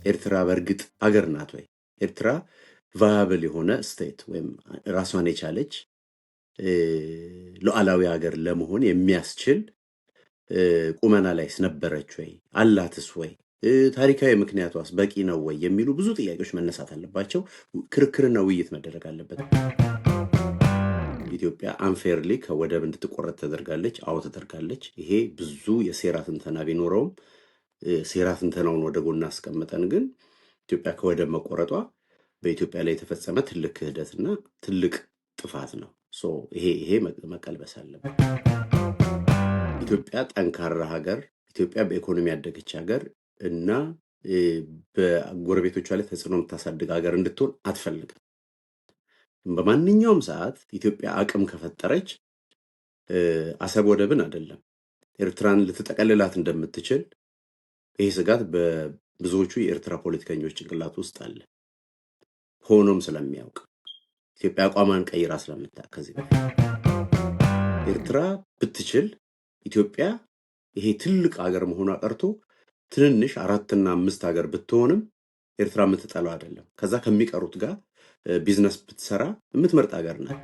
ኤርትራ በእርግጥ አገር ናት ወይ? ኤርትራ ቫያብል የሆነ ስቴት ወይም ራሷን የቻለች ሉዓላዊ ሀገር ለመሆን የሚያስችል ቁመና ላይስ ነበረች ወይ? አላትስ ወይ? ታሪካዊ ምክንያቷስ በቂ ነው ወይ? የሚሉ ብዙ ጥያቄዎች መነሳት አለባቸው። ክርክርና ውይይት መደረግ አለበት። ኢትዮጵያ አንፌርሊ ከወደብ እንድትቆረጥ ተደርጋለች። አዎ ተደርጋለች። ይሄ ብዙ የሴራ ትንተና ቢኖረውም ሴራ ትንተናውን ወደ ጎን አስቀምጠን ግን ኢትዮጵያ ከወደብ መቆረጧ በኢትዮጵያ ላይ የተፈጸመ ትልቅ ክህደትና ትልቅ ጥፋት ነው። ይሄ መቀልበስ አለበት። ኢትዮጵያ ጠንካራ ሀገር፣ ኢትዮጵያ በኢኮኖሚ ያደገች ሀገር እና በጎረቤቶቿ ላይ ተጽዕኖ የምታሳድግ ሀገር እንድትሆን አትፈልግም። በማንኛውም ሰዓት ኢትዮጵያ አቅም ከፈጠረች አሰብ ወደብን አይደለም ኤርትራን ልትጠቀልላት እንደምትችል ይሄ ስጋት በብዙዎቹ የኤርትራ ፖለቲከኞች ጭንቅላት ውስጥ አለ። ሆኖም ስለሚያውቅ ኢትዮጵያ አቋሟን ቀይራ ስለምታውቅ ከዚህ በፊት ኤርትራ ብትችል ኢትዮጵያ ይሄ ትልቅ ሀገር መሆኗ ቀርቶ ትንንሽ 4 እና 5 ሀገር ብትሆንም ኤርትራ የምትጠላው አይደለም። ከዛ ከሚቀሩት ጋር ቢዝነስ ብትሰራ የምትመርጥ ሀገር ናት።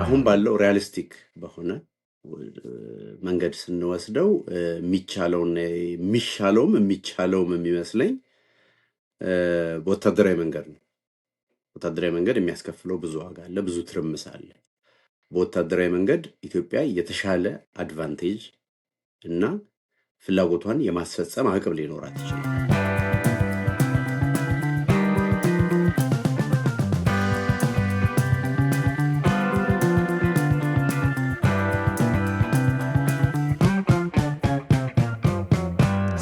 አሁን ባለው ሪያሊስቲክ በሆነ መንገድ ስንወስደው የሚቻለውና የሚቻለውም የሚመስለኝ በወታደራዊ መንገድ ነው። ወታደራዊ መንገድ የሚያስከፍለው ብዙ ዋጋ አለ፣ ብዙ ትርምስ አለ። በወታደራዊ መንገድ ኢትዮጵያ የተሻለ አድቫንቴጅ እና ፍላጎቷን የማስፈጸም አቅም ሊኖራት ይችላል።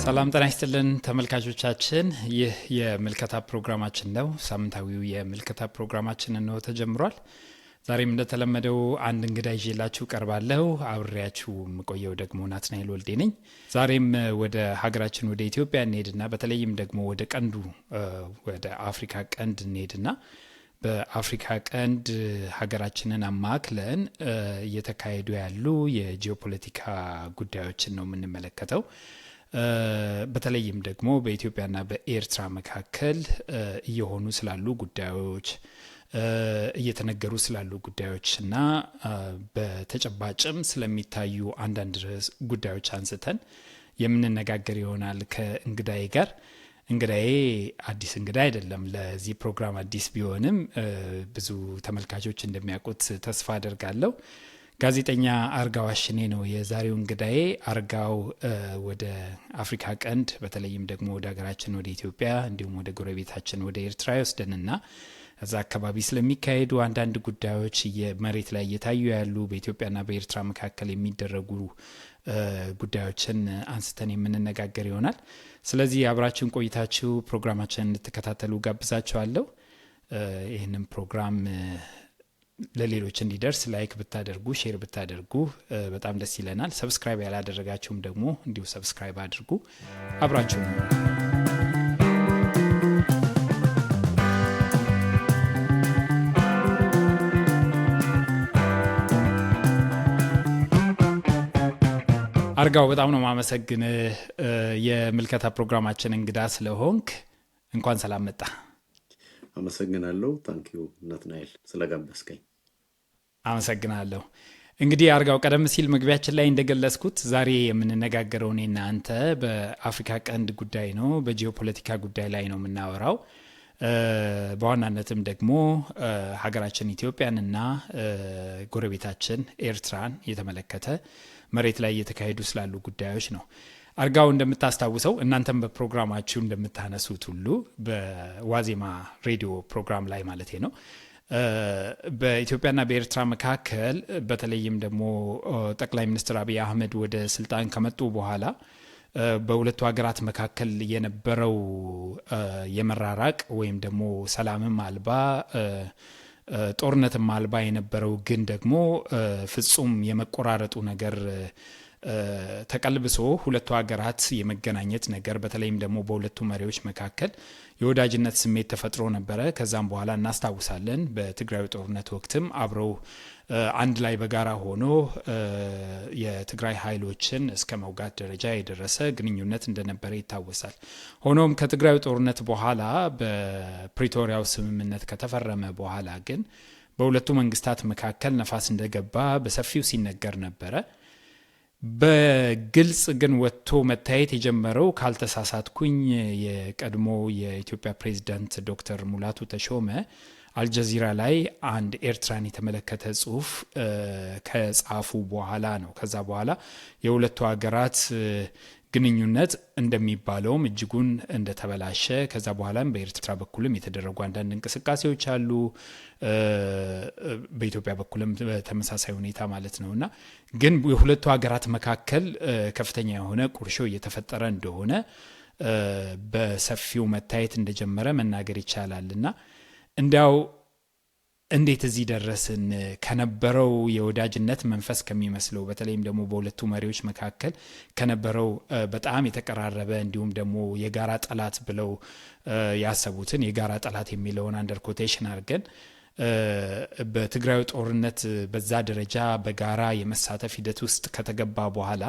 ሰላም ጤና ይስጥልን ተመልካቾቻችን፣ ይህ የምልከታ ፕሮግራማችን ነው። ሳምንታዊው የምልከታ ፕሮግራማችን ነው ተጀምሯል። ዛሬም እንደተለመደው አንድ እንግዳ ይዤላችሁ ቀርባለሁ። አብሬያችሁ የምቆየው ደግሞ ናትናኤል ወልዴ ነኝ። ዛሬም ወደ ሀገራችን ወደ ኢትዮጵያ እንሄድና በተለይም ደግሞ ወደ ቀንዱ ወደ አፍሪካ ቀንድ እንሄድና በአፍሪካ ቀንድ ሀገራችንን አማክለን እየተካሄዱ ያሉ የጂኦፖለቲካ ጉዳዮችን ነው የምንመለከተው። በተለይም ደግሞ በኢትዮጵያና በኤርትራ መካከል እየሆኑ ስላሉ ጉዳዮች እየተነገሩ ስላሉ ጉዳዮች እና በተጨባጭም ስለሚታዩ አንዳንድ ጉዳዮች አንስተን የምንነጋገር ይሆናል ከእንግዳዬ ጋር። እንግዳዬ አዲስ እንግዳ አይደለም። ለዚህ ፕሮግራም አዲስ ቢሆንም ብዙ ተመልካቾች እንደሚያውቁት ተስፋ አደርጋለሁ። ጋዜጠኛ አርጋው አሽኔ ነው የዛሬው እንግዳዬ። አርጋው ወደ አፍሪካ ቀንድ በተለይም ደግሞ ወደ ሀገራችን ወደ ኢትዮጵያ እንዲሁም ወደ ጎረቤታችን ወደ ኤርትራ ይወስደንና እዛ አካባቢ ስለሚካሄዱ አንዳንድ ጉዳዮች መሬት ላይ እየታዩ ያሉ በኢትዮጵያና በኤርትራ መካከል የሚደረጉ ጉዳዮችን አንስተን የምንነጋገር ይሆናል። ስለዚህ አብራችሁን ቆይታችሁ ፕሮግራማችንን እንድትከታተሉ ጋብዛችኋለሁ። ይህንን ፕሮግራም ለሌሎች እንዲደርስ ላይክ ብታደርጉ ሼር ብታደርጉ በጣም ደስ ይለናል። ሰብስክራይብ ያላደረጋችሁም ደግሞ እንዲሁ ሰብስክራይብ አድርጉ። አብራችሁ አርጋው በጣም ነው ማመሰግን የምልከታ ፕሮግራማችን እንግዳ ስለሆንክ እንኳን ሰላም መጣ። አመሰግናለሁ። ታንኪዩ ናትናኤል ስለጋበዝከኝ። አመሰግናለሁ። እንግዲህ አርጋው ቀደም ሲል መግቢያችን ላይ እንደገለጽኩት ዛሬ የምንነጋገረው እኔና አንተ በአፍሪካ ቀንድ ጉዳይ ነው፣ በጂኦፖለቲካ ጉዳይ ላይ ነው የምናወራው። በዋናነትም ደግሞ ሀገራችን ኢትዮጵያንና ጎረቤታችን ኤርትራን የተመለከተ መሬት ላይ እየተካሄዱ ስላሉ ጉዳዮች ነው። አርጋው እንደምታስታውሰው እናንተም በፕሮግራማችሁ እንደምታነሱት ሁሉ በዋዜማ ሬዲዮ ፕሮግራም ላይ ማለት ነው በኢትዮጵያና በኤርትራ መካከል በተለይም ደግሞ ጠቅላይ ሚኒስትር አብይ አህመድ ወደ ስልጣን ከመጡ በኋላ በሁለቱ ሀገራት መካከል የነበረው የመራራቅ ወይም ደግሞ ሰላምም አልባ ጦርነትም አልባ የነበረው ግን ደግሞ ፍጹም የመቆራረጡ ነገር ተቀልብሶ ሁለቱ ሀገራት የመገናኘት ነገር በተለይም ደግሞ በሁለቱ መሪዎች መካከል የወዳጅነት ስሜት ተፈጥሮ ነበረ። ከዛም በኋላ እናስታውሳለን በትግራይ ጦርነት ወቅትም አብረው አንድ ላይ በጋራ ሆኖ የትግራይ ኃይሎችን እስከ መውጋት ደረጃ የደረሰ ግንኙነት እንደነበረ ይታወሳል። ሆኖም ከትግራይ ጦርነት በኋላ በፕሪቶሪያው ስምምነት ከተፈረመ በኋላ ግን በሁለቱ መንግስታት መካከል ነፋስ እንደገባ በሰፊው ሲነገር ነበረ። በግልጽ ግን ወጥቶ መታየት የጀመረው ካልተሳሳትኩኝ የቀድሞ የኢትዮጵያ ፕሬዝዳንት ዶክተር ሙላቱ ተሾመ አልጀዚራ ላይ አንድ ኤርትራን የተመለከተ ጽሁፍ ከጻፉ በኋላ ነው። ከዛ በኋላ የሁለቱ ሀገራት ግንኙነት እንደሚባለውም እጅጉን እንደተበላሸ ከዛ በኋላም በኤርትራ በኩልም የተደረጉ አንዳንድ እንቅስቃሴዎች አሉ፣ በኢትዮጵያ በኩልም በተመሳሳይ ሁኔታ ማለት ነው። እና ግን የሁለቱ ሀገራት መካከል ከፍተኛ የሆነ ቁርሾ እየተፈጠረ እንደሆነ በሰፊው መታየት እንደጀመረ መናገር ይቻላል። እና እንዲያው እንዴት እዚህ ደረስን? ከነበረው የወዳጅነት መንፈስ ከሚመስለው በተለይም ደግሞ በሁለቱ መሪዎች መካከል ከነበረው በጣም የተቀራረበ እንዲሁም ደግሞ የጋራ ጠላት ብለው ያሰቡትን የጋራ ጠላት የሚለውን አንደር ኮቴሽን አድርገን በትግራይ ጦርነት በዛ ደረጃ በጋራ የመሳተፍ ሂደት ውስጥ ከተገባ በኋላ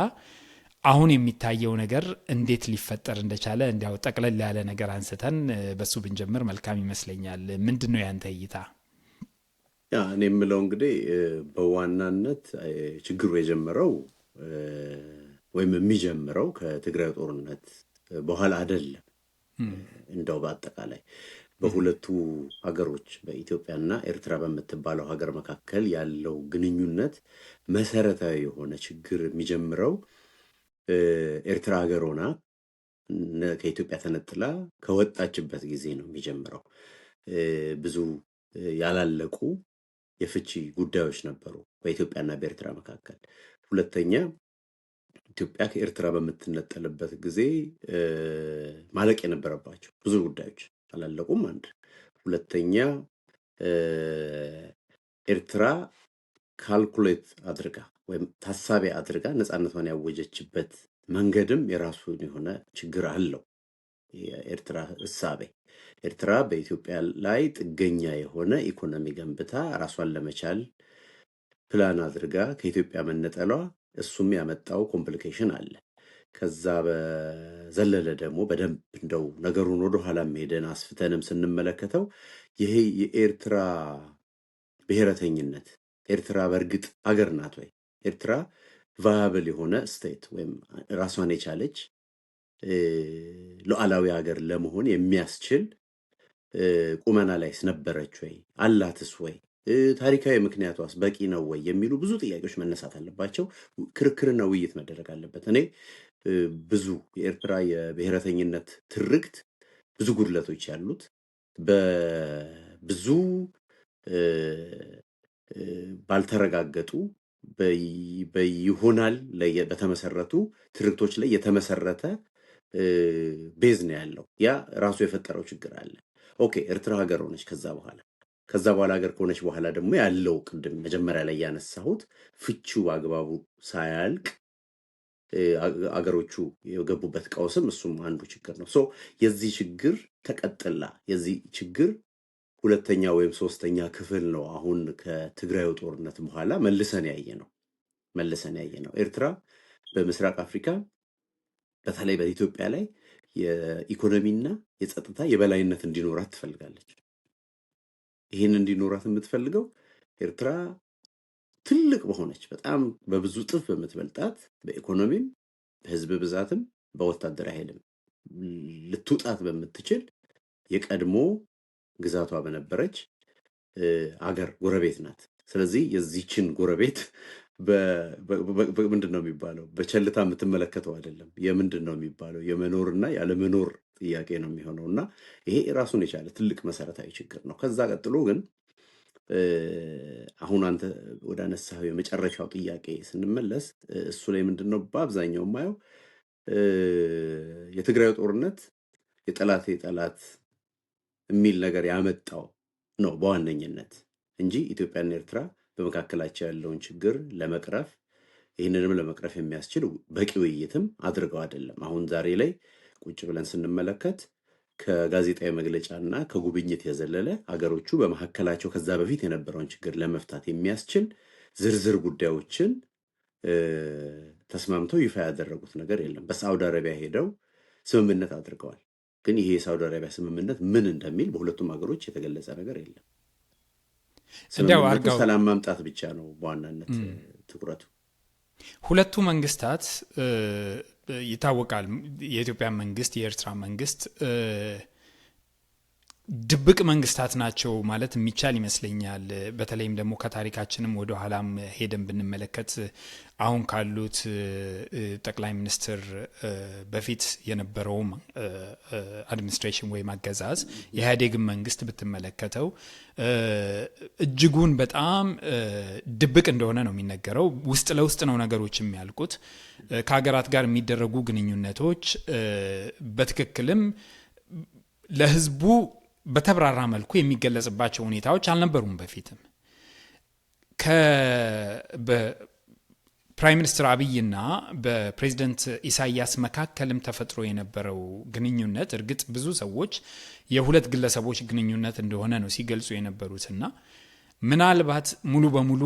አሁን የሚታየው ነገር እንዴት ሊፈጠር እንደቻለ እንዲያው ጠቅለል ያለ ነገር አንስተን በሱ ብንጀምር መልካም ይመስለኛል። ምንድን ነው ያንተ እይታ? እኔ የምለው እንግዲህ በዋናነት ችግሩ የጀመረው ወይም የሚጀምረው ከትግራይ ጦርነት በኋላ አይደለም። እንደው በአጠቃላይ በሁለቱ ሀገሮች በኢትዮጵያና ኤርትራ በምትባለው ሀገር መካከል ያለው ግንኙነት መሰረታዊ የሆነ ችግር የሚጀምረው ኤርትራ ሀገር ሆና ከኢትዮጵያ ተነጥላ ከወጣችበት ጊዜ ነው የሚጀምረው። ብዙ ያላለቁ የፍቺ ጉዳዮች ነበሩ በኢትዮጵያና በኤርትራ መካከል። ሁለተኛ ኢትዮጵያ ከኤርትራ በምትነጠልበት ጊዜ ማለቅ የነበረባቸው ብዙ ጉዳዮች አላለቁም። አንድ ሁለተኛ ኤርትራ ካልኩሌት አድርጋ ወይም ታሳቢ አድርጋ ነፃነቷን ያወጀችበት መንገድም የራሱን የሆነ ችግር አለው። የኤርትራ እሳቤ ኤርትራ በኢትዮጵያ ላይ ጥገኛ የሆነ ኢኮኖሚ ገንብታ ራሷን ለመቻል ፕላን አድርጋ ከኢትዮጵያ መነጠሏ እሱም ያመጣው ኮምፕሊኬሽን አለ። ከዛ በዘለለ ደግሞ በደንብ እንደው ነገሩን ወደኋላ ሄደን አስፍተንም ስንመለከተው ይሄ የኤርትራ ብሔረተኝነት ኤርትራ በእርግጥ አገር ናት ወይ? ኤርትራ ቫያብል የሆነ ስቴት ወይም ራሷን የቻለች ሉዓላዊ ሀገር ለመሆን የሚያስችል ቁመና ላይ ነበረች ወይ? አላትስ ወይ? ታሪካዊ ምክንያቷስ በቂ ነው ወይ? የሚሉ ብዙ ጥያቄዎች መነሳት አለባቸው። ክርክርና ውይይት መደረግ አለበት። እኔ ብዙ የኤርትራ የብሔረተኝነት ትርክት ብዙ ጉድለቶች ያሉት በብዙ ባልተረጋገጡ በይሆናል በተመሰረቱ ትርክቶች ላይ የተመሰረተ ቤዝ ነው ያለው። ያ ራሱ የፈጠረው ችግር አለ። ኦኬ ኤርትራ ሀገር ሆነች። ከዛ በኋላ ሀገር ከሆነች በኋላ ደግሞ ያለው ቅድም መጀመሪያ ላይ ያነሳሁት ፍቺው በአግባቡ ሳያልቅ አገሮቹ የገቡበት ቀውስም እሱም አንዱ ችግር ነው። የዚህ ችግር ተቀጥላ የዚህ ችግር ሁለተኛ ወይም ሶስተኛ ክፍል ነው አሁን ከትግራይ ጦርነት በኋላ መልሰን ያየ ነው። ኤርትራ በምስራቅ አፍሪካ በተለይ በኢትዮጵያ ላይ የኢኮኖሚና የጸጥታ የበላይነት እንዲኖራት ትፈልጋለች። ይህን እንዲኖራት የምትፈልገው ኤርትራ ትልቅ በሆነች በጣም በብዙ ጥፍ በምትበልጣት በኢኮኖሚም በህዝብ ብዛትም በወታደራዊ ኃይልም ልትውጣት በምትችል የቀድሞ ግዛቷ በነበረች አገር ጎረቤት ናት። ስለዚህ የዚህችን ጎረቤት ምንድን ነው የሚባለው በቸልታ የምትመለከተው አይደለም። የምንድን ነው የሚባለው የመኖርና ያለመኖር ጥያቄ ነው የሚሆነው እና ይሄ ራሱን የቻለ ትልቅ መሰረታዊ ችግር ነው። ከዛ ቀጥሎ ግን አሁን አንተ ወደ አነሳው የመጨረሻው ጥያቄ ስንመለስ እሱ ላይ ምንድን ነው በአብዛኛው የማየው የትግራይ ጦርነት የጠላት የሚል ነገር ያመጣው ነው በዋነኝነት እንጂ ኢትዮጵያና ኤርትራ በመካከላቸው ያለውን ችግር ለመቅረፍ ይህንንም ለመቅረፍ የሚያስችል በቂ ውይይትም አድርገው አይደለም። አሁን ዛሬ ላይ ቁጭ ብለን ስንመለከት ከጋዜጣዊ መግለጫና ከጉብኝት የዘለለ አገሮቹ በመካከላቸው ከዛ በፊት የነበረውን ችግር ለመፍታት የሚያስችል ዝርዝር ጉዳዮችን ተስማምተው ይፋ ያደረጉት ነገር የለም። በሳዑዲ አረቢያ ሄደው ስምምነት አድርገዋል። ግን ይሄ የሳዑዲ አረቢያ ስምምነት ምን እንደሚል በሁለቱም ሀገሮች የተገለጸ ነገር የለም። ስምምነቱ ሰላም ማምጣት ብቻ ነው በዋናነት ትኩረቱ። ሁለቱ መንግስታት ይታወቃል። የኢትዮጵያ መንግስት፣ የኤርትራ መንግስት ድብቅ መንግስታት ናቸው ማለት የሚቻል ይመስለኛል። በተለይም ደግሞ ከታሪካችንም ወደ ኋላም ሄደን ብንመለከት አሁን ካሉት ጠቅላይ ሚኒስትር በፊት የነበረውም አድሚኒስትሬሽን ወይም አገዛዝ የኢህአዴግን መንግስት ብትመለከተው እጅጉን በጣም ድብቅ እንደሆነ ነው የሚነገረው። ውስጥ ለውስጥ ነው ነገሮች የሚያልቁት። ከሀገራት ጋር የሚደረጉ ግንኙነቶች በትክክልም ለህዝቡ በተብራራ መልኩ የሚገለጽባቸው ሁኔታዎች አልነበሩም። በፊትም በፕራይም ሚኒስትር አብይና በፕሬዚደንት ኢሳያስ መካከልም ተፈጥሮ የነበረው ግንኙነት እርግጥ ብዙ ሰዎች የሁለት ግለሰቦች ግንኙነት እንደሆነ ነው ሲገልጹ የነበሩትና ምናልባት ሙሉ በሙሉ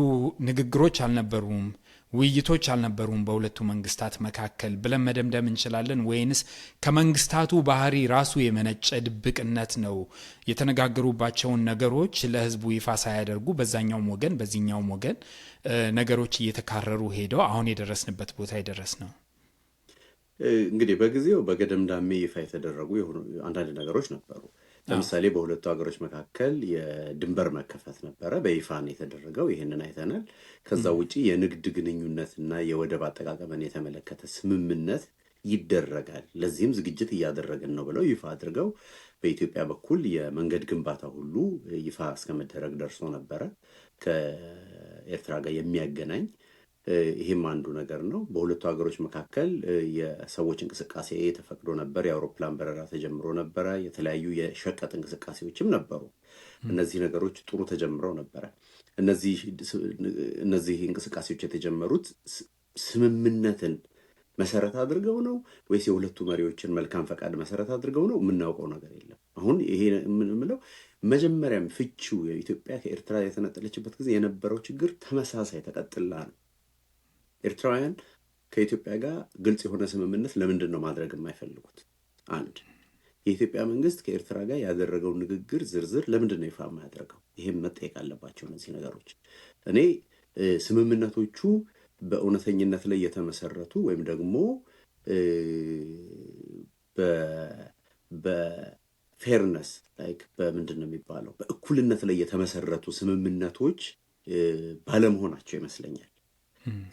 ንግግሮች አልነበሩም፣ ውይይቶች አልነበሩም በሁለቱ መንግስታት መካከል ብለን መደምደም እንችላለን? ወይንስ ከመንግስታቱ ባህሪ ራሱ የመነጨ ድብቅነት ነው? የተነጋገሩባቸውን ነገሮች ለህዝቡ ይፋ ሳያደርጉ በዛኛውም ወገን በዚህኛውም ወገን ነገሮች እየተካረሩ ሄደው አሁን የደረስንበት ቦታ የደረስ ነው። እንግዲህ በጊዜው በገደምዳሜ ይፋ የተደረጉ አንዳንድ ነገሮች ነበሩ። ለምሳሌ በሁለቱ ሀገሮች መካከል የድንበር መከፈት ነበረ፣ በይፋ ነው የተደረገው። ይህንን አይተናል። ከዛ ውጪ የንግድ ግንኙነትና የወደብ አጠቃቀምን የተመለከተ ስምምነት ይደረጋል፣ ለዚህም ዝግጅት እያደረግን ነው ብለው ይፋ አድርገው በኢትዮጵያ በኩል የመንገድ ግንባታ ሁሉ ይፋ እስከመደረግ ደርሶ ነበረ ከኤርትራ ጋር የሚያገናኝ። ይህም አንዱ ነገር ነው። በሁለቱ ሀገሮች መካከል የሰዎች እንቅስቃሴ ተፈቅዶ ነበር። የአውሮፕላን በረራ ተጀምሮ ነበረ። የተለያዩ የሸቀጥ እንቅስቃሴዎችም ነበሩ። እነዚህ ነገሮች ጥሩ ተጀምረው ነበረ። እነዚህ እንቅስቃሴዎች የተጀመሩት ስምምነትን መሰረት አድርገው ነው ወይስ የሁለቱ መሪዎችን መልካም ፈቃድ መሰረት አድርገው ነው? የምናውቀው ነገር የለም። አሁን ይሄ የምንለው መጀመሪያም ፍቺው የኢትዮጵያ ከኤርትራ የተነጠለችበት ጊዜ የነበረው ችግር ተመሳሳይ ተቀጥላ ነው። ኤርትራውያን ከኢትዮጵያ ጋር ግልጽ የሆነ ስምምነት ለምንድን ነው ማድረግ የማይፈልጉት? አንድ የኢትዮጵያ መንግስት ከኤርትራ ጋር ያደረገው ንግግር ዝርዝር ለምንድን ነው ይፋ የማያደርገው? ይህም መጠየቅ አለባቸው እነዚህ ነገሮች። እኔ ስምምነቶቹ በእውነተኝነት ላይ የተመሰረቱ ወይም ደግሞ በፌርነስ ላይክ በምንድን ነው የሚባለው በእኩልነት ላይ የተመሰረቱ ስምምነቶች ባለመሆናቸው ይመስለኛል።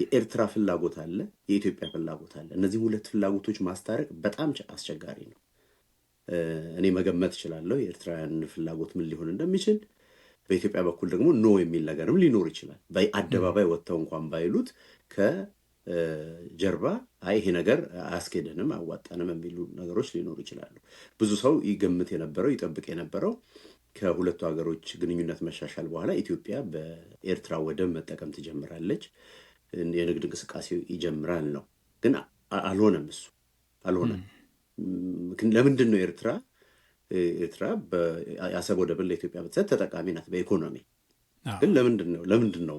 የኤርትራ ፍላጎት አለ፣ የኢትዮጵያ ፍላጎት አለ። እነዚህ ሁለት ፍላጎቶች ማስታረቅ በጣም አስቸጋሪ ነው። እኔ መገመት እችላለሁ የኤርትራውያን ፍላጎት ምን ሊሆን እንደሚችል። በኢትዮጵያ በኩል ደግሞ ኖ የሚል ነገርም ሊኖር ይችላል። በአደባባይ ወጥተው እንኳን ባይሉት ከጀርባ አይ ይሄ ነገር አያስኬደንም አያዋጣንም የሚሉ ነገሮች ሊኖሩ ይችላሉ። ብዙ ሰው ይገምት የነበረው ይጠብቅ የነበረው ከሁለቱ ሀገሮች ግንኙነት መሻሻል በኋላ ኢትዮጵያ በኤርትራ ወደብ መጠቀም ትጀምራለች፣ የንግድ እንቅስቃሴ ይጀምራል ነው። ግን አልሆነም፣ እሱ አልሆነም። ለምንድን ነው ኤርትራ የአሰብ ወደብን ለኢትዮጵያ ብትሰጥ ተጠቃሚ ናት በኢኮኖሚ። ግን ለምንድን ነው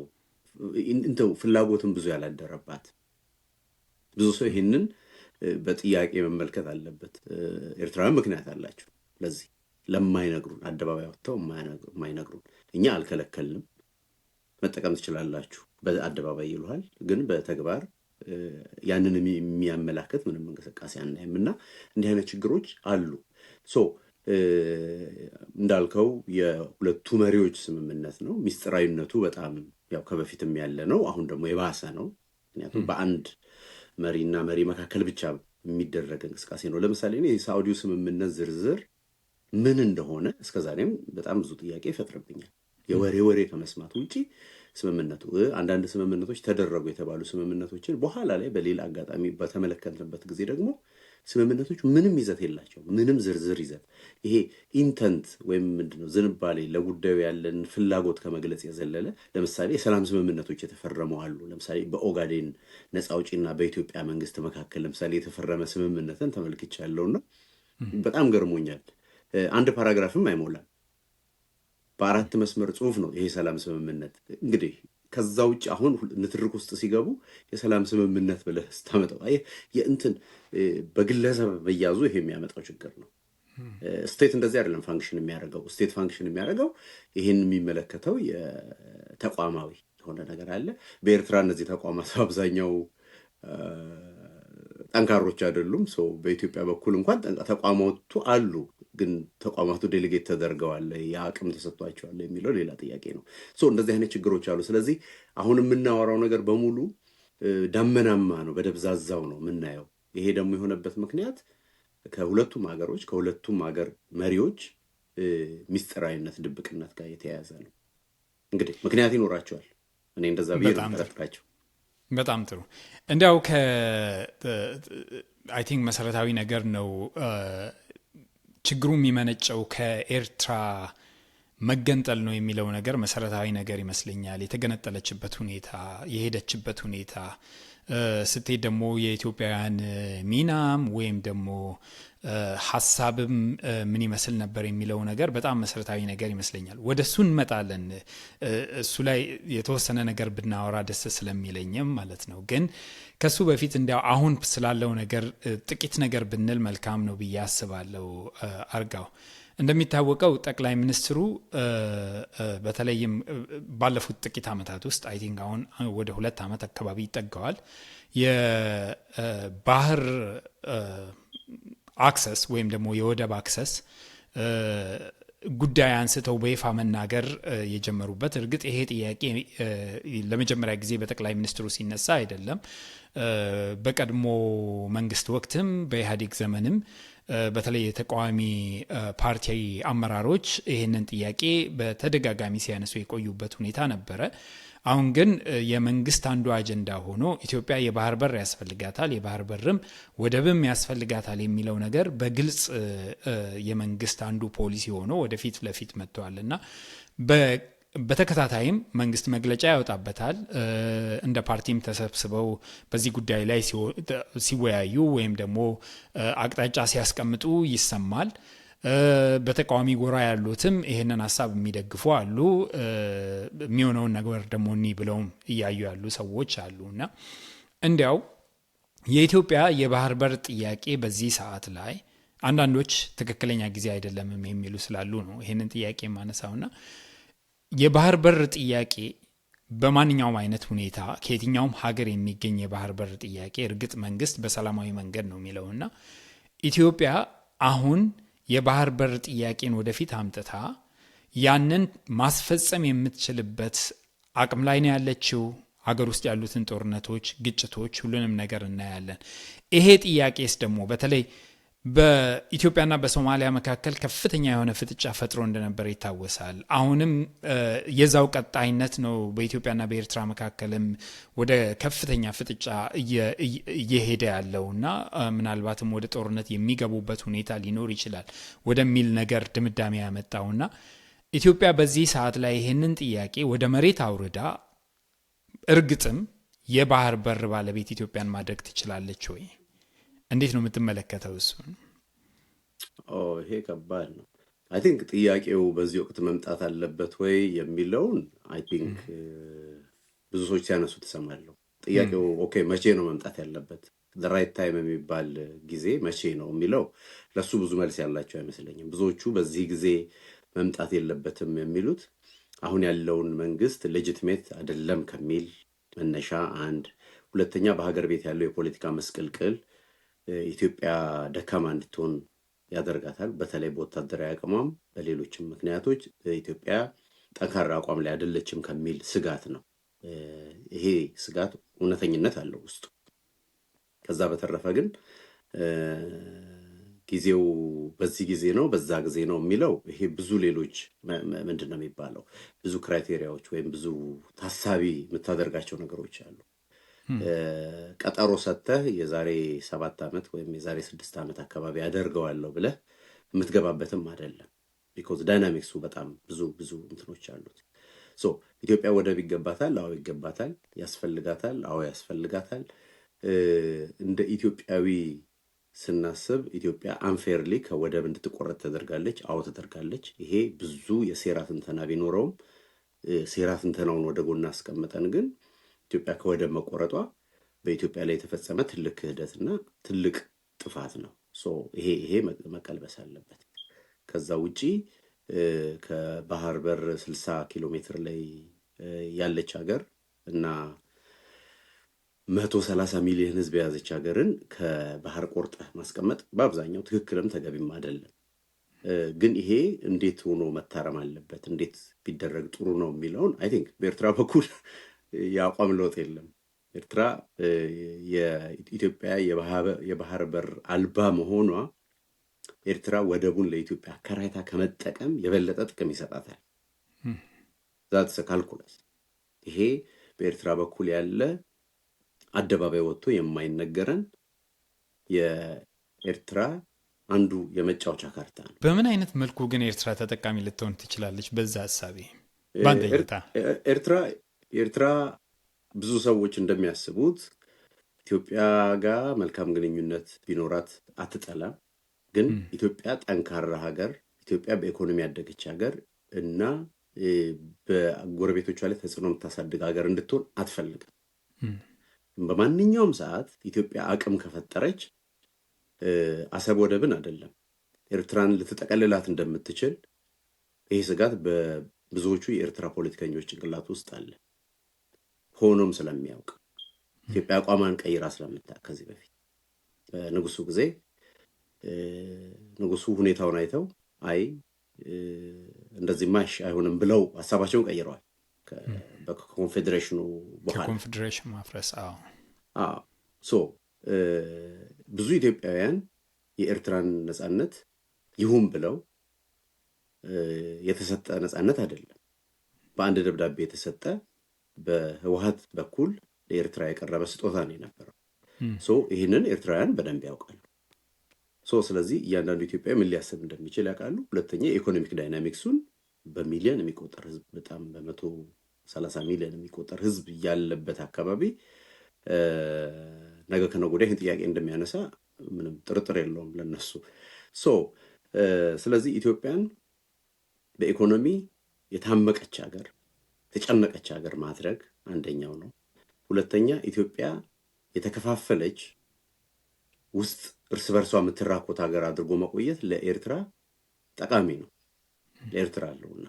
እንተው ፍላጎትን ብዙ ያላደረባት? ብዙ ሰው ይህንን በጥያቄ መመልከት አለበት። ኤርትራውያን ምክንያት አላቸው ለዚህ ለማይነግሩን፣ አደባባይ ወጥተው የማይነግሩን። እኛ አልከለከልንም፣ መጠቀም ትችላላችሁ በአደባባይ ይሉሃል። ግን በተግባር ያንን የሚያመላክት ምንም እንቅስቃሴ አናይም። እና እንዲህ አይነት ችግሮች አሉ። እንዳልከው የሁለቱ መሪዎች ስምምነት ነው። ሚስጥራዊነቱ በጣም ያው ከበፊትም ያለ ነው። አሁን ደግሞ የባሰ ነው። ምክንያቱም በአንድ መሪና መሪ መካከል ብቻ የሚደረግ እንቅስቃሴ ነው። ለምሳሌ የሳዑዲው ስምምነት ዝርዝር ምን እንደሆነ እስከዛሬም በጣም ብዙ ጥያቄ ይፈጥርብኛል። የወሬ ከመስማት ውጪ ስምምነቱ አንዳንድ ስምምነቶች ተደረጉ የተባሉ ስምምነቶችን በኋላ ላይ በሌላ አጋጣሚ በተመለከትንበት ጊዜ ደግሞ ስምምነቶቹ ምንም ይዘት የላቸው፣ ምንም ዝርዝር ይዘት። ይሄ ኢንተንት ወይም ምንድነው ዝንባሌ ለጉዳዩ ያለን ፍላጎት ከመግለጽ የዘለለ ለምሳሌ የሰላም ስምምነቶች የተፈረሙ አሉ። ለምሳሌ በኦጋዴን ነፃ አውጪና በኢትዮጵያ መንግስት መካከል ለምሳሌ የተፈረመ ስምምነትን ተመልክቻለሁና በጣም ገርሞኛል። አንድ ፓራግራፍም አይሞላም። በ4 መስመር ጽሁፍ ነው ይሄ ሰላም ስምምነት። እንግዲህ ከዛ ውጭ አሁን ንትርክ ውስጥ ሲገቡ የሰላም ስምምነት ብለህ ስታመጣው የእንትን በግለሰብ መያዙ ይሄ የሚያመጣው ችግር ነው። ስቴት እንደዚህ አይደለም ፋንክሽን የሚያደርገው። ስቴት ፋንክሽን የሚያደርገው ይህን የሚመለከተው የተቋማዊ የሆነ ነገር አለ። በኤርትራ እነዚህ ተቋማት አብዛኛው ጠንካሮች አይደሉም። በኢትዮጵያ በኩል እንኳን ተቋማቱ አሉ፣ ግን ተቋማቱ ዴሊጌት ተደርገዋል፣ የአቅም ተሰጥቷቸዋል የሚለው ሌላ ጥያቄ ነው። እንደዚህ አይነት ችግሮች አሉ። ስለዚህ አሁን የምናወራው ነገር በሙሉ ዳመናማ ነው፣ በደብዛዛው ነው የምናየው። ይሄ ደግሞ የሆነበት ምክንያት ከሁለቱም ሀገሮች ከሁለቱም ሀገር መሪዎች ሚስጥራዊነት፣ ድብቅነት ጋር የተያያዘ ነው። እንግዲህ ምክንያት ይኖራቸዋል። እኔ እንደዛ ብዬ ጠረጥራቸው። በጣም ጥሩ። እንዲያው አይ ቲንክ መሰረታዊ ነገር ነው ችግሩ የሚመነጨው ከኤርትራ መገንጠል ነው የሚለው ነገር መሰረታዊ ነገር ይመስለኛል። የተገነጠለችበት ሁኔታ፣ የሄደችበት ሁኔታ ስትሄድ ደግሞ የኢትዮጵያውያን ሚናም ወይም ደግሞ ሀሳብም ምን ይመስል ነበር የሚለው ነገር በጣም መሰረታዊ ነገር ይመስለኛል። ወደ እሱ እንመጣለን። እሱ ላይ የተወሰነ ነገር ብናወራ ደስ ስለሚለኝም ማለት ነው። ግን ከሱ በፊት እንዲያው አሁን ስላለው ነገር ጥቂት ነገር ብንል መልካም ነው ብዬ አስባለሁ። አርጋው፣ እንደሚታወቀው ጠቅላይ ሚኒስትሩ በተለይም ባለፉት ጥቂት ዓመታት ውስጥ አይ ቲንክ አሁን ወደ 2 ዓመት አካባቢ ይጠጋዋል የባህር አክሰስ ወይም ደግሞ የወደብ አክሰስ ጉዳይ አንስተው በይፋ መናገር የጀመሩበት። እርግጥ ይሄ ጥያቄ ለመጀመሪያ ጊዜ በጠቅላይ ሚኒስትሩ ሲነሳ አይደለም። በቀድሞ መንግስት ወቅትም በኢህአዴግ ዘመንም በተለይ የተቃዋሚ ፓርቲ አመራሮች ይህንን ጥያቄ በተደጋጋሚ ሲያነሱ የቆዩበት ሁኔታ ነበረ። አሁን ግን የመንግስት አንዱ አጀንዳ ሆኖ ኢትዮጵያ የባህር በር ያስፈልጋታል፣ የባህር በርም ወደብም ያስፈልጋታል የሚለው ነገር በግልጽ የመንግስት አንዱ ፖሊሲ ሆኖ ወደፊት ለፊት መጥቷልና በተከታታይም መንግስት መግለጫ ያወጣበታል። እንደ ፓርቲም ተሰብስበው በዚህ ጉዳይ ላይ ሲወያዩ ወይም ደግሞ አቅጣጫ ሲያስቀምጡ ይሰማል። በተቃዋሚ ጎራ ያሉትም ይህንን ሀሳብ የሚደግፉ አሉ። የሚሆነውን ነገር ደግሞ እኒ ብለውም እያዩ ያሉ ሰዎች አሉና እንዲያው የኢትዮጵያ የባህር በር ጥያቄ በዚህ ሰዓት ላይ አንዳንዶች ትክክለኛ ጊዜ አይደለም የሚሉ ስላሉ ነው ይህንን ጥያቄ የማነሳውና የባህር በር ጥያቄ በማንኛውም አይነት ሁኔታ ከየትኛውም ሀገር የሚገኝ የባህር በር ጥያቄ እርግጥ መንግስት በሰላማዊ መንገድ ነው የሚለውና ኢትዮጵያ አሁን የባህር በር ጥያቄን ወደፊት አምጥታ ያንን ማስፈጸም የምትችልበት አቅም ላይ ነው ያለችው። ሀገር ውስጥ ያሉትን ጦርነቶች፣ ግጭቶች፣ ሁሉንም ነገር እናያለን። ይሄ ጥያቄስ ደግሞ በተለይ በኢትዮጵያና በሶማሊያ መካከል ከፍተኛ የሆነ ፍጥጫ ፈጥሮ እንደነበር ይታወሳል። አሁንም የዛው ቀጣይነት ነው። በኢትዮጵያና በኤርትራ መካከልም ወደ ከፍተኛ ፍጥጫ እየሄደ ያለውና ምናልባትም ወደ ጦርነት የሚገቡበት ሁኔታ ሊኖር ይችላል ወደሚል ነገር ድምዳሜ ያመጣውና ኢትዮጵያ በዚህ ሰዓት ላይ ይህንን ጥያቄ ወደ መሬት አውርዳ እርግጥም የባህር በር ባለቤት ኢትዮጵያን ማድረግ ትችላለች ወይ? እንዴት ነው የምትመለከተው እሱን? ይሄ ከባድ ነው። አይ ቲንክ ጥያቄው በዚህ ወቅት መምጣት አለበት ወይ የሚለውን አይ ቲንክ ብዙ ሰዎች ሲያነሱ ትሰማለሁ። ጥያቄው ኦኬ መቼ ነው መምጣት ያለበት? ራይት ታይም የሚባል ጊዜ መቼ ነው የሚለው ለሱ ብዙ መልስ ያላቸው አይመስለኝም። ብዙዎቹ በዚህ ጊዜ መምጣት የለበትም የሚሉት አሁን ያለውን መንግስት ሌጂቲሜት አይደለም ከሚል መነሻ አንድ፣ ሁለተኛ በሀገር ቤት ያለው የፖለቲካ መስቀልቅል ኢትዮጵያ ደካማ እንድትሆን ያደርጋታል። በተለይ በወታደራዊ አቅሟም በሌሎችም ምክንያቶች ኢትዮጵያ ጠንካራ አቋም ላይ አይደለችም ከሚል ስጋት ነው። ይሄ ስጋት እውነተኝነት አለው ውስጡ። ከዛ በተረፈ ግን ጊዜው በዚህ ጊዜ ነው በዛ ጊዜ ነው የሚለው ይሄ ብዙ ሌሎች ምንድን ነው የሚባለው ብዙ ክራይቴሪያዎች ወይም ብዙ ታሳቢ የምታደርጋቸው ነገሮች አሉ። ቀጠሮ ሰጥተህ የዛሬ 7 ዓመት ወይም የዛሬ 6 ዓመት አካባቢ ያደርገዋለሁ ብለህ የምትገባበትም አይደለም። ቢኮዝ ዳይናሚክሱ በጣም ብዙ እንትኖች አሉት። ሶ ኢትዮጵያ ወደብ ይገባታል? አዎ ይገባታል። ያስፈልጋታል? አዎ ያስፈልጋታል። እንደ ኢትዮጵያዊ ስናስብ ኢትዮጵያ አንፌርሊ ከወደብ እንድትቆረጥ ተደርጋለች። አዎ ተደርጋለች። ይሄ ብዙ የሴራ ትንተና ቢኖረውም ሴራ ትንተናውን ወደ ጎን አስቀምጠን ግን ኢትዮጵያ ከወደብ መቆረጧ በኢትዮጵያ ላይ የተፈጸመ ትልቅ ክህደትና ትልቅ ጥፋት ነው። ይሄ መቀልበስ አለበት። ከዛ ውጪ ከባህር በር 60 ኪሎ ሜትር ላይ ያለች ሀገር እና 130 ሚሊዮን ሕዝብ የያዘች ሀገርን ከባህር ቆርጠህ ማስቀመጥ በአብዛኛው ትክክልም ተገቢም አይደለም። ግን ይሄ እንዴት ሆኖ መታረም አለበት፣ እንዴት ቢደረግ ጥሩ ነው የሚለውን አይ ቲንክ በኤርትራ በኩል የአቋም ለውጥ የለም። ኤርትራ የኢትዮጵያ የባህር በር አልባ መሆኗ ኤርትራ ወደቡን ለኢትዮጵያ አከራይታ ከመጠቀም የበለጠ ጥቅም ይሰጣታል። ዛትስ ካልኩለስ። ይሄ በኤርትራ በኩል ያለ አደባባይ ወጥቶ የማይነገረን የኤርትራ አንዱ የመጫወቻ ካርታ ነው። በምን አይነት መልኩ ግን ኤርትራ ተጠቃሚ ልትሆን ትችላለች? በዛ ሀሳቤ በአንተ እይታ ኤርትራ ብዙ ሰዎች እንደሚያስቡት ኢትዮጵያ ጋር መልካም ግንኙነት ቢኖራት አትጠላም። ግን ኢትዮጵያ ጠንካራ ሀገር፣ ኢትዮጵያ በኢኮኖሚ ያደገች ሀገር እና በጎረቤቶቿ ላይ ተጽዕኖ የምታሳድግ ሀገር እንድትሆን አትፈልግም። በማንኛውም ሰዓት ኢትዮጵያ አቅም ከፈጠረች አሰብ ወደብን አይደለም ኤርትራን ልትጠቀልላት እንደምትችል ይህ ስጋት በብዙዎቹ የኤርትራ ፖለቲከኞች ጭንቅላት ውስጥ አለ። ሆኖም ስለሚያውቅ ኢትዮጵያ አቋሟን ቀይራ ስለምታውቅ ከዚህ በፊት በንጉሱ ጊዜ ንጉሱ ሁኔታውን አይተው አይ እንደዚህማ አይሆንም ብለው ሀሳባቸውን ቀይረዋል። ከኮንፌዴሬሽኑ በኋላ ከኮንፌዴሬሽን ማፍረስ ብዙ ኢትዮጵያውያን የኤርትራን ነጻነት ይሁን ብለው የተሰጠ ነጻነት አይደለም፣ በአንድ ደብዳቤ የተሰጠ በህወሓት በኩል ለኤርትራ የቀረበ ስጦታ ነው የነበረው። ይህንን ኤርትራውያን በደንብ ያውቃሉ። ስለዚህ እያንዳንዱ ኢትዮጵያ ምን ሊያስብ እንደሚችል ያውቃሉ። ሁለተኛ የኢኮኖሚክ ዳይናሚክሱን በሚሊዮን የሚቆጠር ህዝብ በጣም በ130 ሚሊዮን የሚቆጠር ህዝብ ያለበት አካባቢ ነገ ከነገ ወዲያ ይህን ጥያቄ እንደሚያነሳ ምንም ጥርጥር የለውም ለነሱ። ስለዚህ ኢትዮጵያን በኢኮኖሚ የታመቀች ሀገር፣ የተጨነቀች ሀገር ማድረግ አንደኛው ነው። ሁለተኛ ኢትዮጵያ የተከፋፈለች ውስጥ እርስ በርሷ የምትራኮት ሀገር አድርጎ መቆየት ለኤርትራ ጠቃሚ ነው። ለኤርትራ አለውና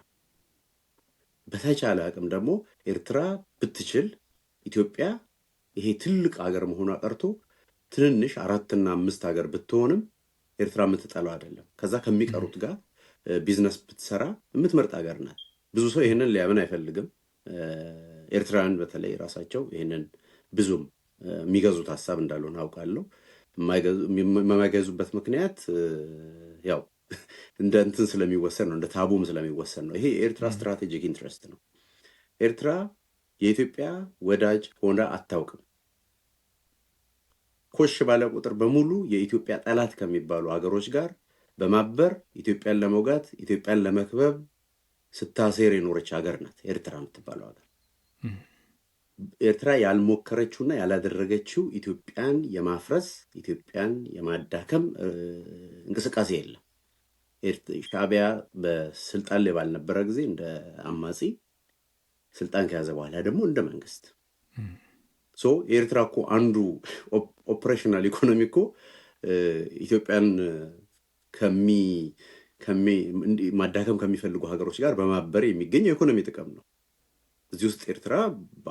በተቻለ አቅም ደግሞ ኤርትራ ብትችል ኢትዮጵያ ይሄ ትልቅ ሀገር መሆኗ ቀርቶ ትንንሽ 4 እና 5 ሀገር ብትሆንም ኤርትራ የምትጠላው አይደለም። ከዛ ከሚቀሩት ጋር ቢዝነስ ብትሰራ የምትመርጥ ሀገር ናት። ብዙ ሰው ይህንን ሊያምን አይፈልግም። ኤርትራውያን በተለይ ራሳቸው ይህንን ብዙም የሚገዙት ሀሳብ እንዳልሆነ አውቃለሁ። የማይገዙበት ምክንያት ያው እንደ እንትን ስለሚወሰን ነው፣ እንደ ታቡም ስለሚወሰን ነው። ይሄ የኤርትራ ስትራቴጂክ ኢንትረስት ነው። ኤርትራ የኢትዮጵያ ወዳጅ ሆና አታውቅም። ኮሽ ባለ ቁጥር በሙሉ የኢትዮጵያ ጠላት ከሚባሉ ሀገሮች ጋር በማበር ኢትዮጵያን ለመውጋት ኢትዮጵያን ለመክበብ ስታሴር የኖረች ሀገር ናት ኤርትራ የምትባለው ሀገር። ኤርትራ ያልሞከረችውና ያላደረገችው ኢትዮጵያን የማፍረስ ኢትዮጵያን የማዳከም እንቅስቃሴ የለም። ሻዕቢያ በስልጣን ላይ ባልነበረ ጊዜ እንደ አማጺ፣ ስልጣን ከያዘ በኋላ ደግሞ እንደ መንግስት። የኤርትራ እኮ አንዱ ኦፕሬሽናል ኢኮኖሚ እኮ ኢትዮጵያን ማዳከም ከሚፈልጉ ሀገሮች ጋር በማበር የሚገኝ የኢኮኖሚ ጥቅም ነው። እዚህ ውስጥ ኤርትራ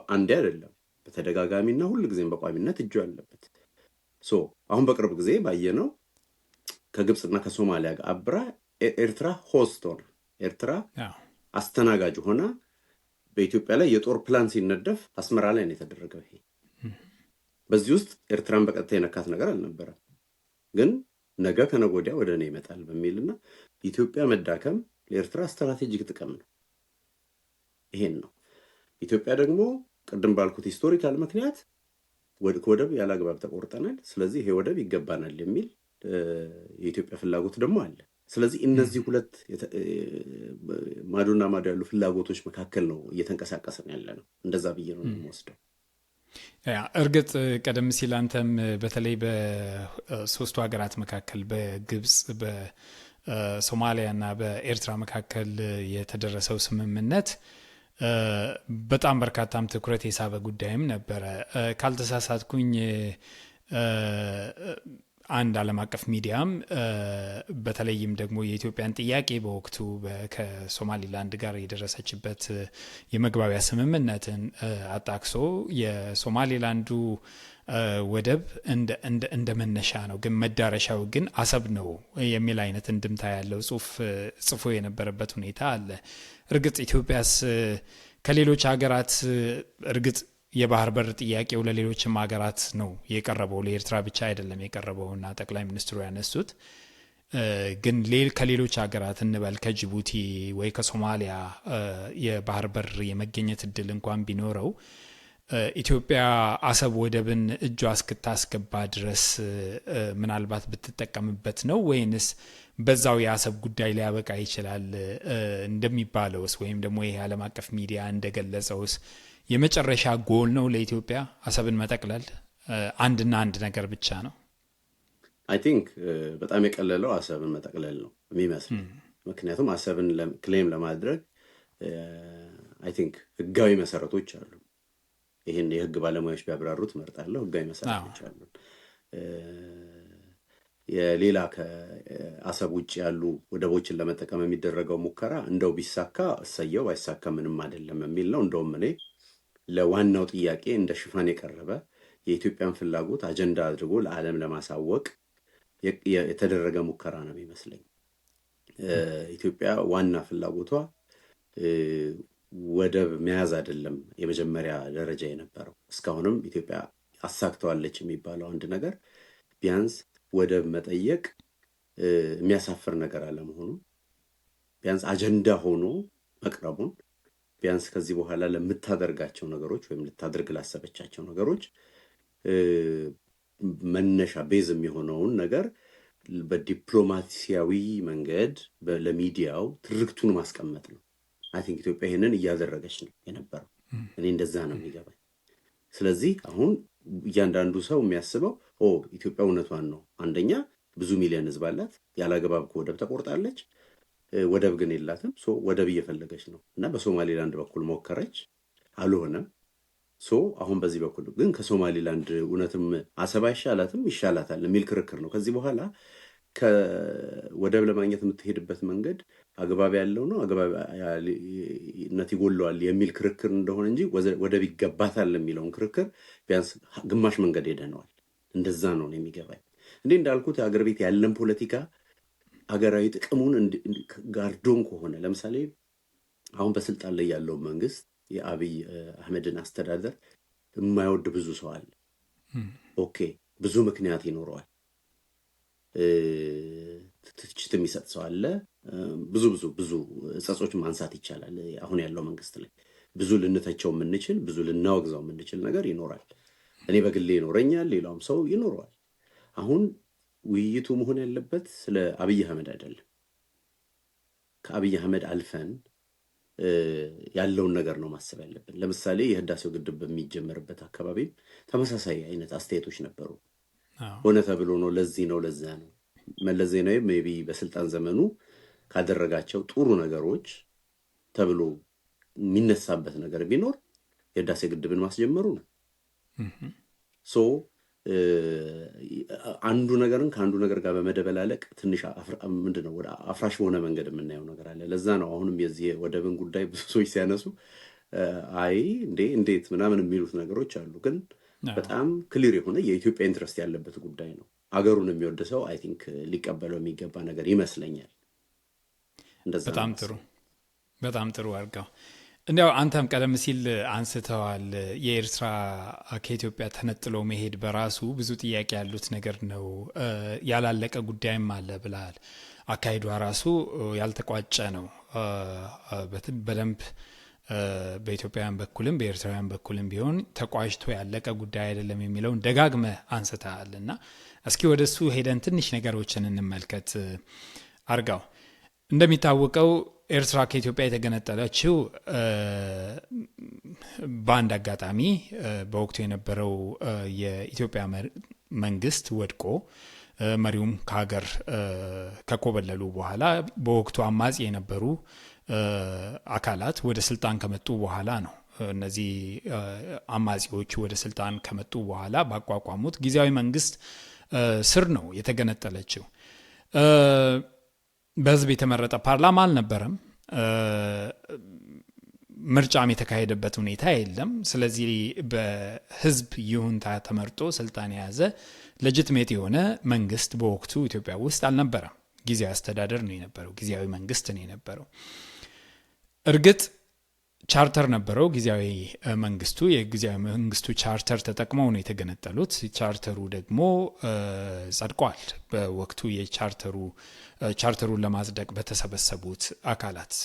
አንዴ አይደለም በተደጋጋሚና ሁልጊዜም በቋሚነት እጁ ያለበት። አሁን በቅርብ ጊዜ ባየነው ከግብፅና ከሶማሊያ ጋር አብራ ኤርትራ ሆስት ሆና ኤርትራ አስተናጋጅ ሆና በኢትዮጵያ ላይ የጦር ፕላን ሲነደፍ አስመራ ላይ ነው የተደረገው። ይሄ በዚህ ውስጥ ኤርትራን በቀጥታ የነካት ነገር አልነበረም። ግን ነገ ከነገ ወዲያ ወደ እኔ ይመጣል በሚልና ኢትዮጵያ መዳከም ለኤርትራ ስትራቴጂክ ጥቅም ነው። ይሄን ነው። ኢትዮጵያ ደግሞ ቅድም ባልኩት ሂስቶሪካል ምክንያት ከወደብ ያለ አግባብ ተቆርጠናል፣ ስለዚህ ይሄ ወደብ ይገባናል የሚል የኢትዮጵያ ፍላጎት ደግሞ አለ። ስለዚህ እነዚህ ሁለት ማዶና ማዶ ያሉ ፍላጎቶች መካከል ነው እየተንቀሳቀሰን ያለ ነው። እንደዛ ብዬ ነው የምወስደው። እርግጥ ቀደም ሲል አንተም በተለይ በሶስቱ ሀገራት መካከል በግብፅ በሶማሊያና በኤርትራ መካከል የተደረሰው ስምምነት በጣም በርካታም ትኩረት የሳበ ጉዳይም ነበረ። ካልተሳሳትኩኝ አንድ ዓለም አቀፍ ሚዲያም በተለይም ደግሞ የኢትዮጵያን ጥያቄ በወቅቱ ከሶማሊላንድ ጋር የደረሰችበት የመግባቢያ ስምምነትን አጣቅሶ የሶማሊላንዱ ወደብ እንደ መነሻ ነው፣ ግን መዳረሻው ግን አሰብ ነው የሚል አይነት እንድምታ ያለው ጽፎ የነበረበት ሁኔታ አለ። እርግጥ ኢትዮጵያስ ከሌሎች ሀገራት እርግጥ የባህር በር ጥያቄው ለሌሎችም ሀገራት ነው የቀረበው፣ ለኤርትራ ብቻ አይደለም የቀረበውና ጠቅላይ ሚኒስትሩ ያነሱት ግን ከሌሎች ሀገራት እንበል ከጅቡቲ ወይ ከሶማሊያ የባህር በር የመገኘት እድል እንኳን ቢኖረው ኢትዮጵያ አሰብ ወደብን እጇ እስክታስገባ ድረስ ምናልባት ብትጠቀምበት ነው ወይንስ በዛው የአሰብ ጉዳይ ሊያበቃ ይችላል እንደሚባለውስ ወይም ደግሞ ይሄ ዓለም አቀፍ ሚዲያ እንደገለጸውስ የመጨረሻ ጎል ነው ለኢትዮጵያ አሰብን መጠቅለል? አንድና አንድ ነገር ብቻ ነው? አይ ቲንክ በጣም የቀለለው አሰብን መጠቅለል ነው የሚመስል። ምክንያቱም አሰብን ክሌም ለማድረግ አይ ቲንክ ህጋዊ መሰረቶች አሉ። ይህን የህግ ባለሙያዎች ቢያብራሩት መርጣለሁ። ህጋዊ መሰረቶች አሉ። የሌላ ከአሰብ ውጭ ያሉ ወደቦችን ለመጠቀም የሚደረገው ሙከራ እንደው ቢሳካ እሰየው፣ ባይሳካ ምንም አይደለም የሚል ነው። እንደውም እኔ ለዋናው ጥያቄ እንደ ሽፋን የቀረበ የኢትዮጵያን ፍላጎት አጀንዳ አድርጎ ለዓለም ለማሳወቅ የተደረገ ሙከራ ነው የሚመስለኝ። ኢትዮጵያ ዋና ፍላጎቷ ወደብ መያዝ አይደለም የመጀመሪያ ደረጃ የነበረው። እስካሁንም ኢትዮጵያ አሳክተዋለች የሚባለው አንድ ነገር ቢያንስ ወደብ መጠየቅ የሚያሳፍር ነገር አለመሆኑ፣ ቢያንስ አጀንዳ ሆኖ መቅረቡን፣ ቢያንስ ከዚህ በኋላ ለምታደርጋቸው ነገሮች ወይም ልታደርግ ላሰበቻቸው ነገሮች መነሻ ቤዝ የሚሆነውን ነገር በዲፕሎማሲያዊ መንገድ ለሚዲያው ትርክቱን ማስቀመጥ ነው። አይ ቲንክ ኢትዮጵያ ይሄንን እያደረገች ነው የነበረው። እኔ እንደዛ ነው የሚገባኝ። ስለዚህ አሁን እያንዳንዱ ሰው የሚያስበው ኢትዮጵያ እውነቷን ነው። አንደኛ ብዙ ሚሊዮን ህዝብ አላት፣ ያላገባብ ከወደብ ተቆርጣለች፣ ወደብ ግን የላትም። ወደብ እየፈለገች ነው እና በሶማሌላንድ በኩል ሞከረች፣ አልሆነም። አሁን በዚህ በኩል ግን ከሶማሌላንድ እውነትም አሰብ አይሻላትም ይሻላታል የሚል ክርክር ነው። ከዚህ በኋላ ከወደብ ለማግኘት የምትሄድበት መንገድ አግባብ ያለው ነው አግባብነት ይጎለዋል የሚል ክርክር እንደሆነ እንጂ ወደብ ይገባታል የሚለውን ክርክር ቢያንስ ግማሽ መንገድ ሄደነዋል። እንደዛ ነው የሚገባኝ። እንዴ እንዳልኩት አገር ቤት ያለን ፖለቲካ አገራዊ ጥቅሙን ጋርዶን ከሆነ ለምሳሌ አሁን በስልጣን ላይ ያለው መንግስት የአብይ አህመድን አስተዳደር የማይወድ ብዙ ሰው አለ። ኦኬ፣ ብዙ ምክንያት ይኖረዋል። ትችት የሚሰጥ ሰው አለ። ብዙ እጸጾች ማንሳት ይቻላል። አሁን ያለው መንግስት ላይ ብዙ ልንተቸው የምንችል ብዙ ልናወግዘው የምንችል ነገር ይኖራል። እኔ በግሌ ይኖረኛል፣ ሌላውም ሰው ይኖረዋል። አሁን ውይይቱ መሆን ያለበት ስለ አብይ አህመድ አይደለም። ከአብይ አህመድ አልፈን ያለውን ነገር ነው ማሰብ ያለብን። ለምሳሌ የህዳሴው ግድብ በሚጀመርበት አካባቢም ተመሳሳይ አይነት አስተያየቶች ነበሩ። ሆነ ተብሎ ነው፣ ለዚህ ነው፣ ለዛ ነው። መለስ ዜናዊ ሜቢ በስልጣን ዘመኑ ካደረጋቸው ጥሩ ነገሮች ተብሎ የሚነሳበት ነገር ቢኖር የህዳሴ ግድብን ማስጀመሩ ነው። አንዱ ነገርን ከአንዱ ነገር ጋር በመደበላለቅ ትንሽ ምንድነው ወደ አፍራሽ በሆነ መንገድ የምናየው ነገር አለ። ለዛ ነው አሁንም የዚህ ወደብን ጉዳይ ብዙ ሰዎች ሲያነሱ አይ እንዴት ምናምን የሚሉት ነገሮች አሉ። ግን በጣም ክሊር የሆነ የኢትዮጵያ ኢንትረስት ያለበት ጉዳይ ነው። አገሩን የሚወድ ሰው አይ ቲንክ ሊቀበለው የሚገባ ነገር ይመስለኛል። በጣም ጥሩ አድርገው እንዲያው አንተም ቀደም ሲል አንስተዋል። የኤርትራ ከኢትዮጵያ ተነጥሎ መሄድ በራሱ ብዙ ጥያቄ ያሉት ነገር ነው፣ ያላለቀ ጉዳይም አለ ብለሃል። አካሄዷ ራሱ ያልተቋጨ ነው። በደንብ በኢትዮጵያውያን በኩልም በኤርትራውያን በኩልም ቢሆን ተቋጭቶ ያለቀ ጉዳይ አይደለም የሚለውን ደጋግመ አንስተሃልና እስኪ ወደሱ ሄደን ትንሽ ነገሮችን እንመልከት። አርጋው እንደሚታወቀው ኤርትራ ከኢትዮጵያ የተገነጠለችው በአንድ አጋጣሚ በወቅቱ የነበረው የኢትዮጵያ መንግስት ወድቆ መሪውም ከሀገር ከኮበለሉ በኋላ በወቅቱ አማጺ የነበሩ አካላት ወደ ስልጣን ከመጡ በኋላ ነው። እነዚህ አማጺዎች ወደ ስልጣን ከመጡ በኋላ ባቋቋሙት ጊዜያዊ መንግስት ስር ነው የተገነጠለችው። በህዝብ የተመረጠ ፓርላማ አልነበረም። ምርጫም የተካሄደበት ሁኔታ የለም። ስለዚህ በህዝብ ይሁንታ ተመርጦ ስልጣን የያዘ ሌጂቲሜት የሆነ መንግስት በወቅቱ ኢትዮጵያ ውስጥ አልነበረም። ጊዜያዊ አስተዳደር ነው የነበረው፣ ጊዜያዊ መንግስት ነው የነበረው። እርግጥ ቻርተር ነበረው ጊዜያዊ መንግስቱ። የጊዜያዊ መንግስቱ ቻርተር ተጠቅመው ነው የተገነጠሉት። ቻርተሩ ደግሞ ጸድቋል። በወቅቱ ቻርተሩን ለማጽደቅ በተሰበሰቡት አካላት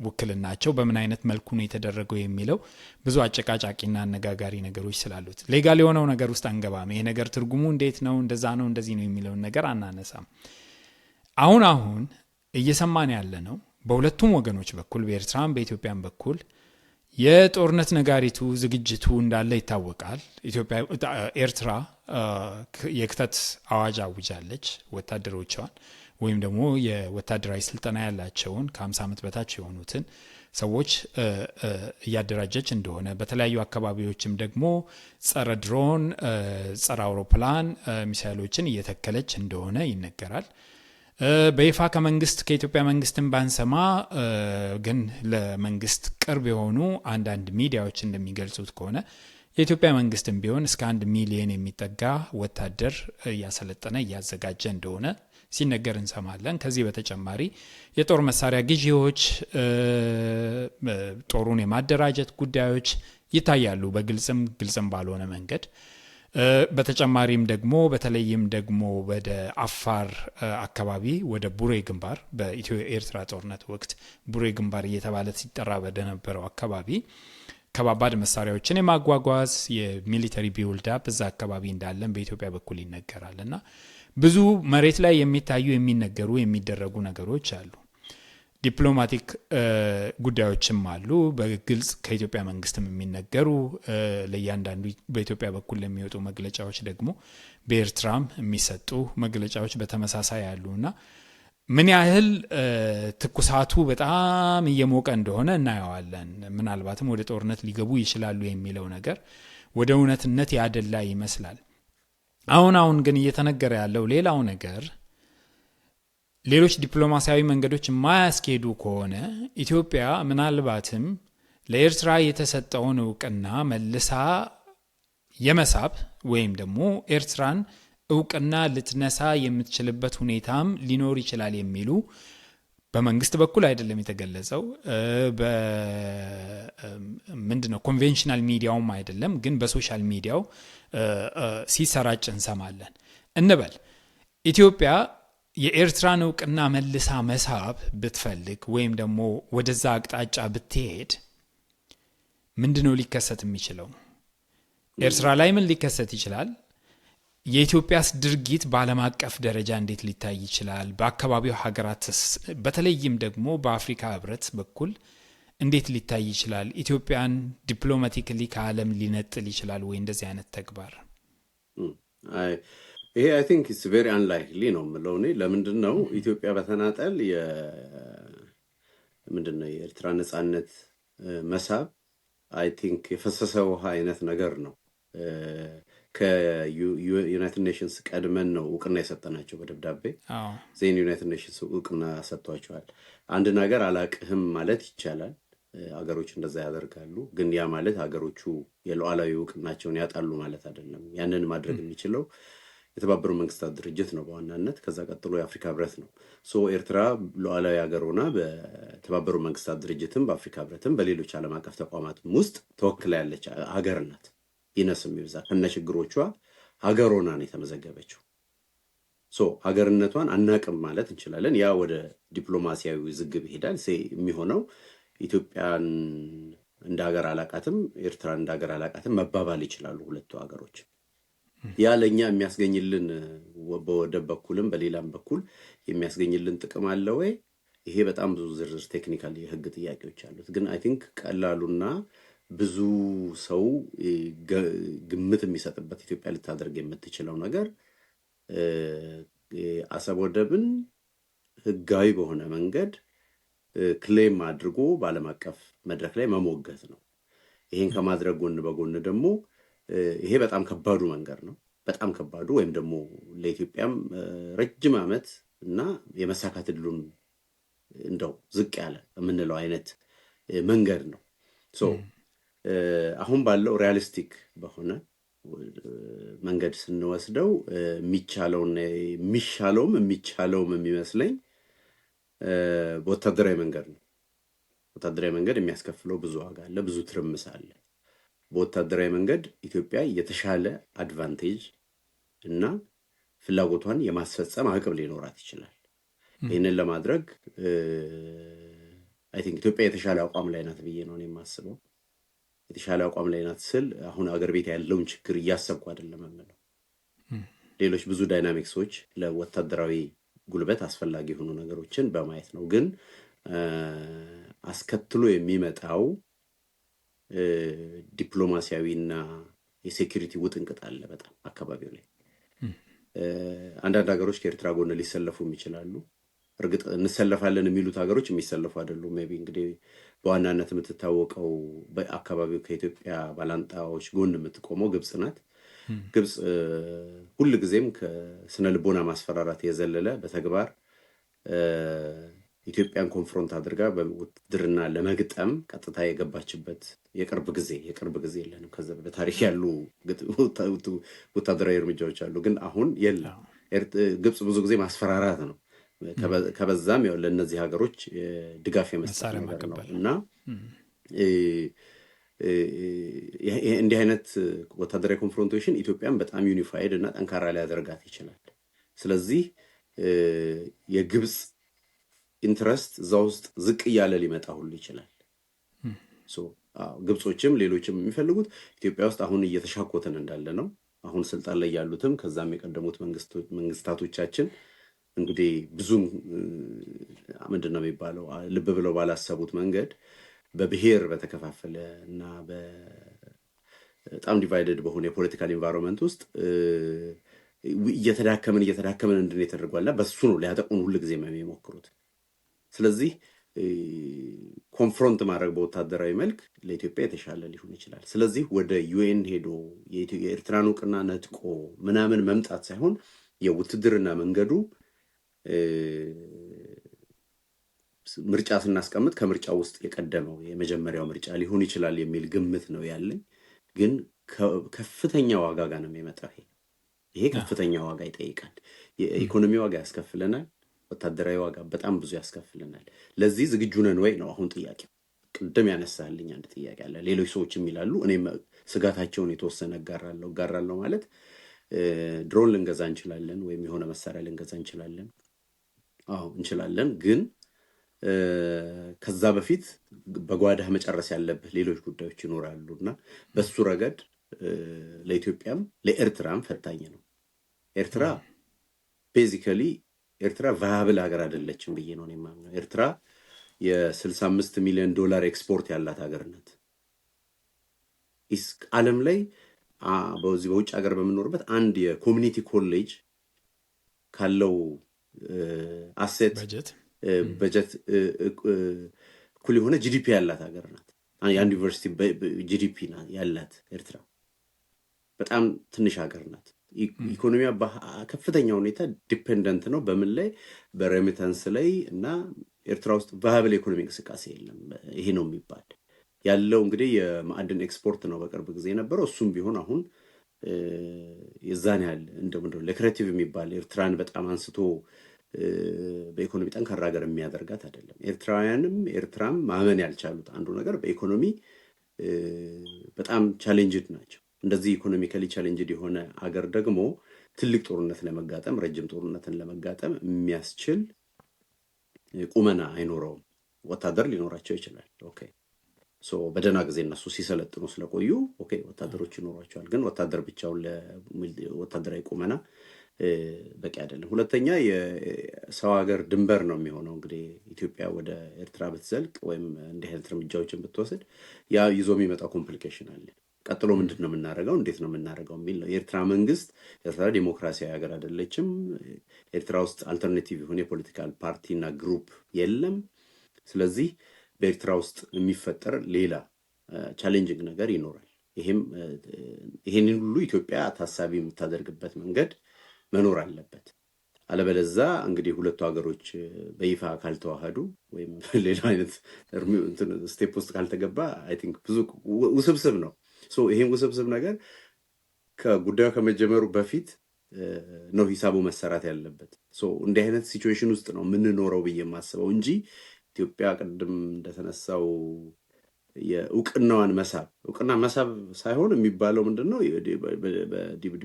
ውክልናቸው በምን አይነት መልኩ ነው የተደረገው የሚለው ብዙ አጨቃጫቂና አነጋጋሪ ነገሮች ስላሉት ሌጋል የሆነው ነገር ውስጥ አንገባም። ይሄ ነገር ትርጉሙ እንዴት ነው፣ እንደዛ ነው፣ እንደዚህ ነው የሚለውን ነገር አናነሳም። አሁን እየሰማን ያለ ነው በሁለቱም ወገኖች በኩል በኤርትራም በኢትዮጵያም በኩል የጦርነት ነጋሪቱ ዝግጅቱ እንዳለ ይታወቃል። ኤርትራ የክተት አዋጅ አውጃለች። ወታደሮቿን ወይም ደግሞ የወታደራዊ ስልጠና ያላቸውን ከ50 ዓመት በታች የሆኑትን ሰዎች እያደራጀች እንደሆነ፣ በተለያዩ አካባቢዎችም ደግሞ ጸረ ድሮን፣ ጸረ አውሮፕላን ሚሳይሎችን እየተከለች እንደሆነ ይነገራል። በይፋ ከኢትዮጵያ መንግስትን ባንሰማ ግን ለመንግስት ቅርብ የሆኑ አንዳንድ ሚዲያዎች እንደሚገልጹት ከሆነ የኢትዮጵያ መንግስትም ቢሆን እስከ 1 ሚሊዮን የሚጠጋ ወታደር እያሰለጠነ እያዘጋጀ እንደሆነ ሲነገር እንሰማለን። ከዚህ በተጨማሪ የጦር መሳሪያ ግዢዎች፣ ጦሩን የማደራጀት ጉዳዮች ይታያሉ ግልጽም ባልሆነ መንገድ። በተጨማሪም ደግሞ በተለይም ደግሞ ወደ አፋር አካባቢ ወደ ቡሬ ግንባር በኢትዮ ኤርትራ ጦርነት ወቅት ቡሬ ግንባር እየተባለ ሲጠራ በነበረው አካባቢ ከባባድ መሳሪያዎችን የማጓጓዝ የሚሊተሪ ቢውልዳፕ እዛ አካባቢ እንዳለን በኢትዮጵያ በኩል ይነገራልና ብዙ መሬት ላይ የሚታዩ የሚነገሩ የሚደረጉ ነገሮች አሉ። ዲፕሎማቲክ ጉዳዮችም አሉ በግልጽ ከኢትዮጵያ መንግስትም የሚነገሩ። ለእያንዳንዱ በኢትዮጵያ በኩል ለሚወጡ መግለጫዎች ደግሞ በኤርትራም የሚሰጡ መግለጫዎች በተመሳሳይ አሉና ምን ያህል ትኩሳቱ በጣም እየሞቀ እንደሆነ እናየዋለን። ምናልባትም ወደ ጦርነት ሊገቡ ይችላሉ የሚለው ነገር ወደ እውነትነት ያደላ ይመስላል። አሁን ግን እየተነገረ ያለው ሌላው ነገር ሌሎች ዲፕሎማሲያዊ መንገዶች የማያስኬዱ ከሆነ ኢትዮጵያ ምናልባትም ለኤርትራ የተሰጠውን እውቅና መልሳ የመሳብ ወይም ደግሞ ኤርትራን እውቅና ልትነሳ የምትችልበት ሁኔታም ሊኖር ይችላል የሚሉ በመንግስት በኩል አይደለም የተገለጸው፣ ምንድነው ኮንቬንሽናል ሚዲያውም አይደለም፣ ግን በሶሻል ሚዲያው ሲሰራጭ እንሰማለን እንበል። ኢትዮጵያ የኤርትራን እውቅና መልሳ መሳብ ብትፈልግ ወይም ደግሞ ወደዛ አቅጣጫ ብትሄድ ምንድነው ሊከሰት የሚችለው? ኤርትራ ላይ ምን ሊከሰት ይችላል? የኢትዮጵያስ ድርጊት በዓለም አቀፍ ደረጃ እንዴት ሊታይ ይችላል? በአካባቢው ሀገራት በተለይም ደግሞ በአፍሪካ ህብረት በኩል እንዴት ሊታይ ይችላል? ኢትዮጵያን ዲፕሎማቲካሊ ከዓለም ሊነጥል ይችላል ወይ እንደዚህ አይነት ተግባር? ይሄ አይ ቲንክ ኢትስ ቬሪ አንላይክሊ ነው የምለው እኔ። ለምንድን ነው ኢትዮጵያ በተናጠል ምንድነው የኤርትራ ነጻነት መሳብ አይ ቲንክ የፈሰሰ ውሃ አይነት ነገር ነው። ከዩናይትድ ኔሽንስ ቀድመን ነው እውቅና የሰጠናቸው በደብዳቤ ዜን ዩናይትድ ኔሽንስ እውቅና ሰጥቷቸዋል። አንድ ነገር አላቅህም ማለት ይቻላል። አገሮች እንደዛ ያደርጋሉ። ግን ያ ማለት አገሮቹ የሉዓላዊ እውቅናቸውን ያጣሉ ማለት አይደለም። ያንን ማድረግ የሚችለው የተባበሩ መንግስታት ድርጅት ነው በዋናነት። ከዛ ቀጥሎ የአፍሪካ ህብረት ነው። ኤርትራ ሉዓላዊ ሀገር ሆና በተባበሩ መንግስታት ድርጅትም በአፍሪካ ህብረትም በሌሎች ዓለም አቀፍ ተቋማትም ውስጥ ተወክላ ያለች ሀገር ናት። ይነስም ይብዛ ከነ ችግሮቿ ሀገር ሆና ነው የተመዘገበችው። ሀገርነቷን አናቅም ማለት እንችላለን። ያ ወደ ዲፕሎማሲያዊ ዝግብ ይሄዳል። የሚሆነው ኢትዮጵያን እንደ ሀገር አላቃትም፣ ኤርትራ እንደ ሀገር አላቃትም መባባል ይችላሉ ሁለቱ ሀገሮች። ያ ለእኛ የሚያስገኝልን በወደብ በኩልም በሌላም በኩል የሚያስገኝልን ጥቅም አለ ወይ? ይሄ በጣም ብዙ ዝርዝር ቴክኒካል የህግ ጥያቄዎች አሉት። ግን አይ ቲንክ ቀላሉና ብዙ ሰው ግምት የሚሰጥበት ኢትዮጵያ ልታደርግ የምትችለው ነገር አሰብ ወደብን ህጋዊ በሆነ መንገድ ክሌም አድርጎ በዓለም አቀፍ መድረክ ላይ መሞገት ነው። ይሄን ከማድረግ ጎን በጎን ደግሞ ይሄ በጣም ከባዱ መንገድ ነው። በጣም ከባዱ ወይም ደግሞ ለኢትዮጵያም ረጅም ዓመት እና የመሳካት ዕድሉን እንደው ዝቅ ያለ የምንለው አይነት መንገድ ነው። አሁን ባለው ሪያሊስቲክ በሆነ መንገድ ስንወስደው የሚሻለውም የሚመስለኝ በወታደራዊ መንገድ ነው። ወታደራዊ መንገድ የሚያስከፍለው ብዙ ዋጋ አለ፣ ብዙ ትርምስ አለ። በወታደራዊ መንገድ ኢትዮጵያ የተሻለ አድቫንቴጅ እና ፍላጎቷን የማስፈጸም አቅም ሊኖራት ይችላል። ይህንን ለማድረግ አይ ቲንክ ኢትዮጵያ የተሻለ አቋም ላይ ናት ብዬ ነው የማስበው። የተሻለ አቋም ላይ ናት ስል አሁን አገር ቤት ያለውን ችግር እያሰብኩ አይደለም የምለው። ሌሎች ብዙ ዳይናሚክሶች ለወታደራዊ ጉልበት አስፈላጊ የሆኑ ነገሮችን በማየት ነው። ግን አስከትሎ የሚመጣው ዲፕሎማሲያዊና የሴኩሪቲ ውጥንቅጥ አለ በጣም አካባቢው ላይ። አንዳንድ ሀገሮች ከኤርትራ ጎን ሊሰለፉም ይችላሉ። እርግጥ እንሰለፋለን የሚሉት ሀገሮች የሚሰለፉ አይደሉም። ሜይ ቢ እንግዲህ በዋናነት የምትታወቀው በአካባቢው ከኢትዮጵያ ባላንጣዎች ጎን የምትቆመው ግብጽ ናት። ግብጽ ሁልጊዜም ከስነ ልቦና ማስፈራራት የዘለለ በተግባር ኢትዮጵያን ኮንፍሮንት አድርጋ በውትድርና ለመግጠም ቀጥታ የገባችበት የቅርብ ጊዜ የለንም። ከዛ በታሪክ ያሉ ወታደራዊ እርምጃዎች አሉ፣ ግን አሁን የለም። ግብጽ ብዙ ጊዜ ማስፈራራት ነው፣ ከበዛም ያው ለእነዚህ ሀገሮች ድጋፍ የመስጠት ነገር ነው እና እንዲህ አይነት ወታደራዊ ኮንፍሮንቴሽን ኢትዮጵያን በጣም ዩኒፋይድ እና ጠንካራ ሊያደርጋት ይችላል። ስለዚህ የግብጽ ኢንትረስት እዛ ውስጥ ዝቅ እያለ ሊመጣ ሁሉ ይችላል። ግብጾችም ሌሎችም የሚፈልጉት ኢትዮጵያ ውስጥ አሁን እየተሻኮትን እንዳለ ነው። አሁን ስልጣን ላይ ያሉትም ከዛም የቀደሙት መንግስታቶቻችን እንግዲህ ብዙም ምንድን ነው የሚባለው ልብ ብለው ባላሰቡት መንገድ በብሔር በተከፋፈለ እና በጣም ዲቫይደድ በሆነ የፖለቲካል ኢንቫይሮንመንት ውስጥ እየተዳከምን እንድን የተደርጓላ በሱ ነው ሊያጠቁን ሁሉ ጊዜ የሚሞክሩት። ስለዚህ ኮንፍሮንት ማድረግ በወታደራዊ መልክ ለኢትዮጵያ የተሻለ ሊሆን ይችላል። ስለዚህ ወደ ዩኤን ሄዶ የኤርትራን እውቅና ነጥቆ ምናምን መምጣት ሳይሆን የውትድርና መንገዱ ምርጫ ስናስቀምጥ ከምርጫ ውስጥ የቀደመው የመጀመሪያው ምርጫ ሊሆን ይችላል የሚል ግምት ነው ያለኝ። ግን ከፍተኛ ዋጋ ጋር ነው የሚመጣው። ይሄ ከፍተኛ ዋጋ ይጠይቃል። የኢኮኖሚ ዋጋ ያስከፍለናል፣ ወታደራዊ ዋጋ በጣም ብዙ ያስከፍለናል። ለዚህ ዝግጁ ነን ወይ ነው አሁን ጥያቄው። ቅድም ያነሳልኝ አንድ ጥያቄ አለ። ሌሎች ሰዎችም ይላሉ፣ እኔም ስጋታቸውን የተወሰነ እጋራለሁ ማለት ድሮን ልንገዛ እንችላለን ወይም የሆነ መሳሪያ ልንገዛ እንችላለን። አዎ እንችላለን። ግን ከዛ በፊት በጓዳህ መጨረስ ያለብህ ሌሎች ጉዳዮች ይኖራሉ እና በሱ ረገድ ለኢትዮጵያም ለኤርትራም ፈታኝ ነው። ኤርትራ ቤዚካሊ ቫያብል ሀገር አይደለችም ብዬ ነው የማምነው። ኤርትራ $65 ሚሊዮን ኤክስፖርት ያላት ሀገር ናት። ዓለም ላይ በዚህ በውጭ ሀገር በምኖርበት አንድ የኮሚኒቲ ኮሌጅ ካለው አሴት በጀት እኩል የሆነ ጂዲፒ ያላት ሀገር ናት። የአንድ ዩኒቨርሲቲ ጂዲፒ ያላት ኤርትራ በጣም ትንሽ ሀገር ናት። ኢኮኖሚያ ከፍተኛ ሁኔታ ዲፔንደንት ነው በምን ላይ? በሬሚታንስ ላይ እና ኤርትራ ውስጥ ቫያብል ኢኮኖሚ እንቅስቃሴ የለም። ይሄ ነው የሚባል ያለው እንግዲህ የማዕድን ኤክስፖርት ነው በቅርብ ጊዜ የነበረው። እሱም ቢሆን አሁን የዛን ያህል እንደምንድነው ለክሬቲቭ የሚባል ኤርትራን በጣም አንስቶ በኢኮኖሚ ጠንካራ ሀገር የሚያደርጋት አይደለም። ኤርትራም ማመን ያልቻሉት አንዱ ነገር በኢኮኖሚ በጣም ቻሌንጅድ ናቸው። እንደዚህ ኢኮኖሚካሊ ቻሌንጅድ የሆነ ሀገር ደግሞ ትልቅ ጦርነት ለመጋጠም ረጅም ጦርነትን ለመጋጠም የሚያስችል ቁመና አይኖረውም። ወታደር ሊኖራቸው ይችላል፣ ኦኬ፣ በደህና ጊዜ እነሱ ሲሰለጥኑ ስለቆዩ ኦኬ ወታደሮች ይኖሯቸዋል። ግን ወታደር ብቻውን ለወታደራዊ ቁመና በቂ አይደለም። ሁለተኛ የሰው ሀገር ድንበር ነው የሚሆነው። እንግዲህ ኢትዮጵያ ወደ ኤርትራ ብትዘልቅ ወይም እንዲህ አይነት እርምጃዎችን ብትወስድ ያ ይዞ የሚመጣው ኮምፕሊኬሽን አለ። ቀጥሎ ምንድን ነው የምናደርገው፣ እንዴት ነው የምናደርገው የሚል ነው። የኤርትራ መንግስት ኤርትራ ዲሞክራሲያዊ ሀገር አይደለችም። ኤርትራ ውስጥ አልተርኔቲቭ የሆነ የፖለቲካል ፓርቲና ግሩፕ የለም። ስለዚህ በኤርትራ ውስጥ የሚፈጠር ሌላ ቻሌንጂንግ ነገር ይኖራል። ይሄንን ሁሉ ኢትዮጵያ ታሳቢ የምታደርግበት መንገድ መኖር አለበት። አለበለዛ እንግዲህ ሁለቱ ሀገሮች በይፋ ካልተዋሃዱ ወይም ሌላ አይነት ስቴፕ ውስጥ ካልተገባ አይ ቲንክ ብዙ ውስብስብ ነው። ይሄን ውስብስብ ነገር ከጉዳዩ ከመጀመሩ በፊት ነው ሂሳቡ መሰራት ያለበት። እንዲህ አይነት ሲቹዌሽን ውስጥ ነው የምንኖረው ብዬ የማስበው እንጂ ኢትዮጵያ ቅድም እንደተነሳው የእውቅናዋን እውቅና መሳብ ሳይሆን የሚባለው ምንድን ነው፣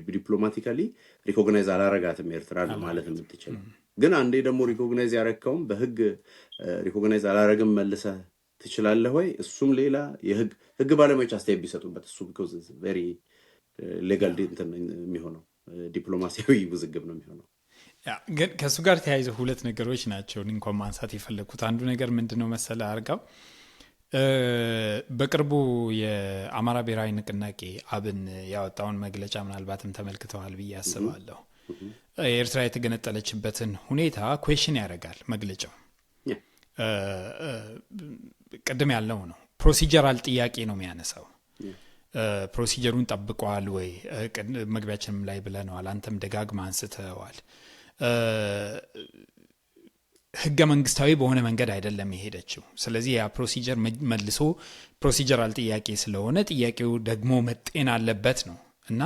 ዲፕሎማቲካሊ ሪኮግናይዝ አላረጋትም ኤርትራ ነው ማለት የምትችለው። ግን አንዴ ደግሞ ሪኮግናይዝ ያረከውም በህግ ሪኮግናይዝ አላረግም መልሰህ ትችላለህ ወይ? እሱም ሌላ የህግ ባለሙያዎች አስተያየት ቢሰጡበት እሱ ቢኮዝ ቬሪ ሌጋል የሚሆነው ዲፕሎማሲያዊ ውዝግብ ነው የሚሆነው። ግን ከእሱ ጋር ተያይዘው ሁለት ነገሮች ናቸው እንኳን ማንሳት የፈለግኩት። አንዱ ነገር ምንድነው መሰለ አርጋው፣ በቅርቡ የአማራ ብሔራዊ ንቅናቄ አብን ያወጣውን መግለጫ ምናልባትም ተመልክተዋል ብዬ አስባለሁ። ኤርትራ የተገነጠለችበትን ሁኔታ ኩዌሽን ያደርጋል መግለጫው። ቅድም ያለው ነው ፕሮሲጀራል ጥያቄ ነው የሚያነሳው። ፕሮሲጀሩን ጠብቀዋል ወይ? መግቢያችንም ላይ ብለነዋል፣ አንተም ደጋግማ አንስተዋል። ህገ መንግስታዊ በሆነ መንገድ አይደለም የሄደችው። ስለዚህ ያ ፕሮሲጀር መልሶ ፕሮሲጀራል ጥያቄ ስለሆነ ጥያቄው ደግሞ መጤን አለበት ነው እና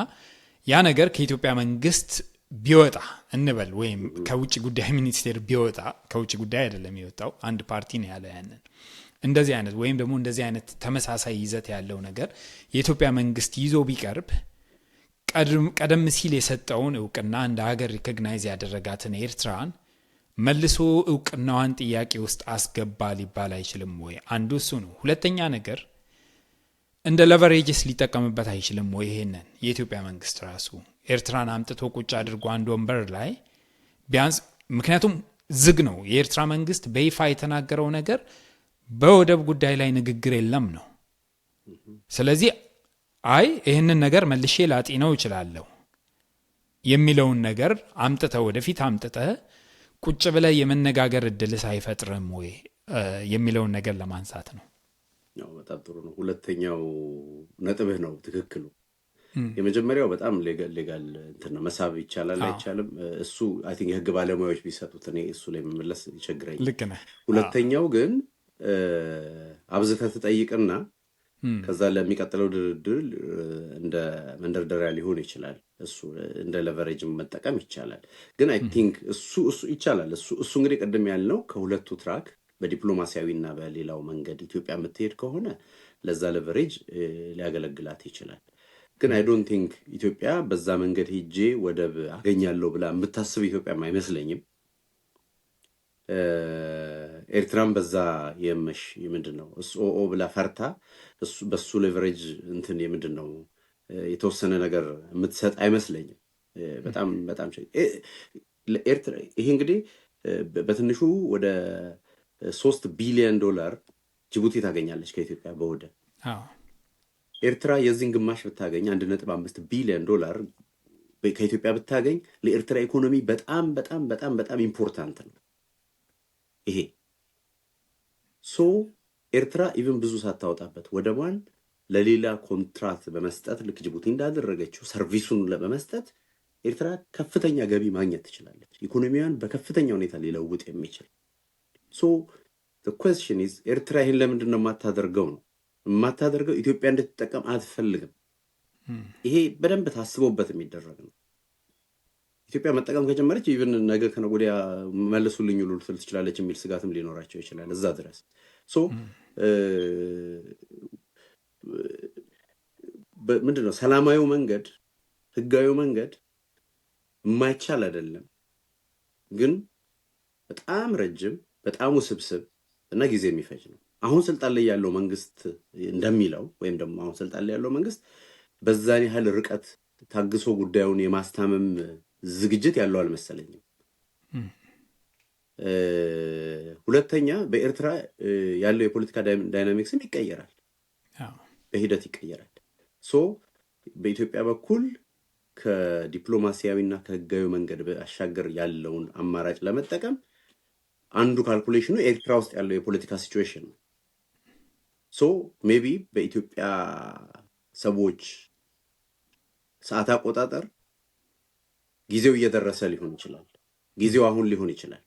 ያ ነገር ከኢትዮጵያ መንግስት ቢወጣ እንበል ወይም ከውጭ ጉዳይ ሚኒስቴር ቢወጣ፣ ከውጭ ጉዳይ አይደለም የወጣው፣ አንድ ፓርቲ ነው ያለ ያንን እንደዚህ አይነት ወይም ደግሞ እንደዚህ አይነት ተመሳሳይ ይዘት ያለው ነገር የኢትዮጵያ መንግስት ይዞ ቢቀርብ ቀደም ሲል የሰጠውን እውቅና እንደ ሀገር ሪኮግናይዝ ያደረጋትን ኤርትራን መልሶ እውቅናዋን ጥያቄ ውስጥ አስገባ ሊባል አይችልም ወይ? አንዱ እሱ ነው። ሁለተኛ ነገር እንደ ለቨሬጅስ ሊጠቀምበት አይችልም ወይ? ይሄንን የኢትዮጵያ መንግስት ራሱ ኤርትራን አምጥቶ ቁጭ አድርጎ አንድ ወንበር ላይ ቢያንስ፣ ምክንያቱም ዝግ ነው የኤርትራ መንግስት በይፋ የተናገረው ነገር በወደብ ጉዳይ ላይ ንግግር የለም ነው። ስለዚህ ይህንን ነገር መልሼ ላጤነው እችላለሁ የሚለውን ነገር አምጥተህ ወደፊት አምጥተህ ቁጭ ብለህ የመነጋገር እድልስ አይፈጥርም ወይ የሚለውን ነገር ለማንሳት ነው። በጣም ጥሩ ነው። ሁለተኛው ነጥብህ ነው ትክክሉ። የመጀመሪያው በጣም ሌጋል እንትን ነው፣ መሳብ ይቻላል አይቻልም፣ እሱ አይ ቲንክ የህግ ባለሙያዎች ቢሰጡት እኔ እሱ ላይ መመለስ ይቸግረኛል። ልክ ነህ። ሁለተኛው ግን አብዝተህ ትጠይቅና ከዛ ለሚቀጥለው ድርድር እንደ መንደርደሪያ ሊሆን ይችላል። እሱ እንደ ለቨሬጅ መጠቀም ይቻላል። ግን አይ ቲንክ እሱ ይቻላል። እሱ እንግዲህ ቅድም ያልነው ከሁለቱ ትራክ በዲፕሎማሲያዊና በሌላው መንገድ ኢትዮጵያ የምትሄድ ከሆነ ለዛ ለቨሬጅ ሊያገለግላት ይችላል። ግን አይ ዶንት ቲንክ ኢትዮጵያ በዛ መንገድ ሄጄ ወደብ አገኛለሁ ብላ የምታስብ ኢትዮጵያም አይመስለኝም። ኤርትራም በዛ የመሽ ምንድን ነው ኦ ብላ ፈርታ በሱ ሌቨሬጅ እንትን የምንድን ነው የተወሰነ ነገር የምትሰጥ አይመስለኝም። በጣም በጣም ኤርትራ ይሄ እንግዲህ በትንሹ ወደ $3 ቢሊዮን ጅቡቲ ታገኛለች ከኢትዮጵያ በወደብ። ኤርትራ የዚህን ግማሽ ብታገኝ $1.5 ቢሊዮን ከኢትዮጵያ ብታገኝ ለኤርትራ ኢኮኖሚ በጣም በጣም በጣም በጣም ኢምፖርታንት ነው ይሄ። ኤርትራ ኢቭን ብዙ ሳታወጣበት ወደቧን ለሌላ ኮንትራት በመስጠት ልክ ጅቡቲ እንዳደረገችው ሰርቪሱን በመስጠት ኤርትራ ከፍተኛ ገቢ ማግኘት ትችላለች። ኢኮኖሚያን በከፍተኛ ሁኔታ ሊለውጥ የሚችል the question is ኤርትራ ይህን ለምንድን ነው የማታደርገው ነው የማታደርገው ኢትዮጵያ እንድትጠቀም አትፈልግም። ይሄ በደንብ ታስቦበት የሚደረግ ነው። ኢትዮጵያ መጠቀም ከጀመረች ኢቭን ነገ ከነገ ወዲያ መልሱልኝ ሁሉ ልትል ትችላለች የሚል ስጋትም ሊኖራቸው ይችላል እዛ ድረስ። ምንድነው ሰላማዊ መንገድ ህጋዊ መንገድ የማይቻል አይደለም፣ ግን በጣም ረጅም በጣም ውስብስብ እና ጊዜ የሚፈጅ ነው። አሁን ስልጣን ላይ ያለው መንግስት እንደሚለው ወይም ደግሞ አሁን ስልጣን ላይ ያለው መንግስት በዛን ያህል ርቀት ታግሶ ጉዳዩን የማስታመም ዝግጅት ያለው አልመሰለኝም። ሁለተኛ በኤርትራ ያለው የፖለቲካ ዳይናሚክስም ይቀየራል፣ በሂደት ይቀየራል። ሶ በኢትዮጵያ በኩል ከዲፕሎማሲያዊና ከህጋዊ መንገድ ባሻገር ያለውን አማራጭ ለመጠቀም አንዱ ካልኩሌሽኑ ኤርትራ ውስጥ ያለው የፖለቲካ ሲቹዌሽን ነው። ሶ ሜቢ በኢትዮጵያ ሰዎች ሰዓት አቆጣጠር ጊዜው እየደረሰ ሊሆን ይችላል፣ ጊዜው አሁን ሊሆን ይችላል።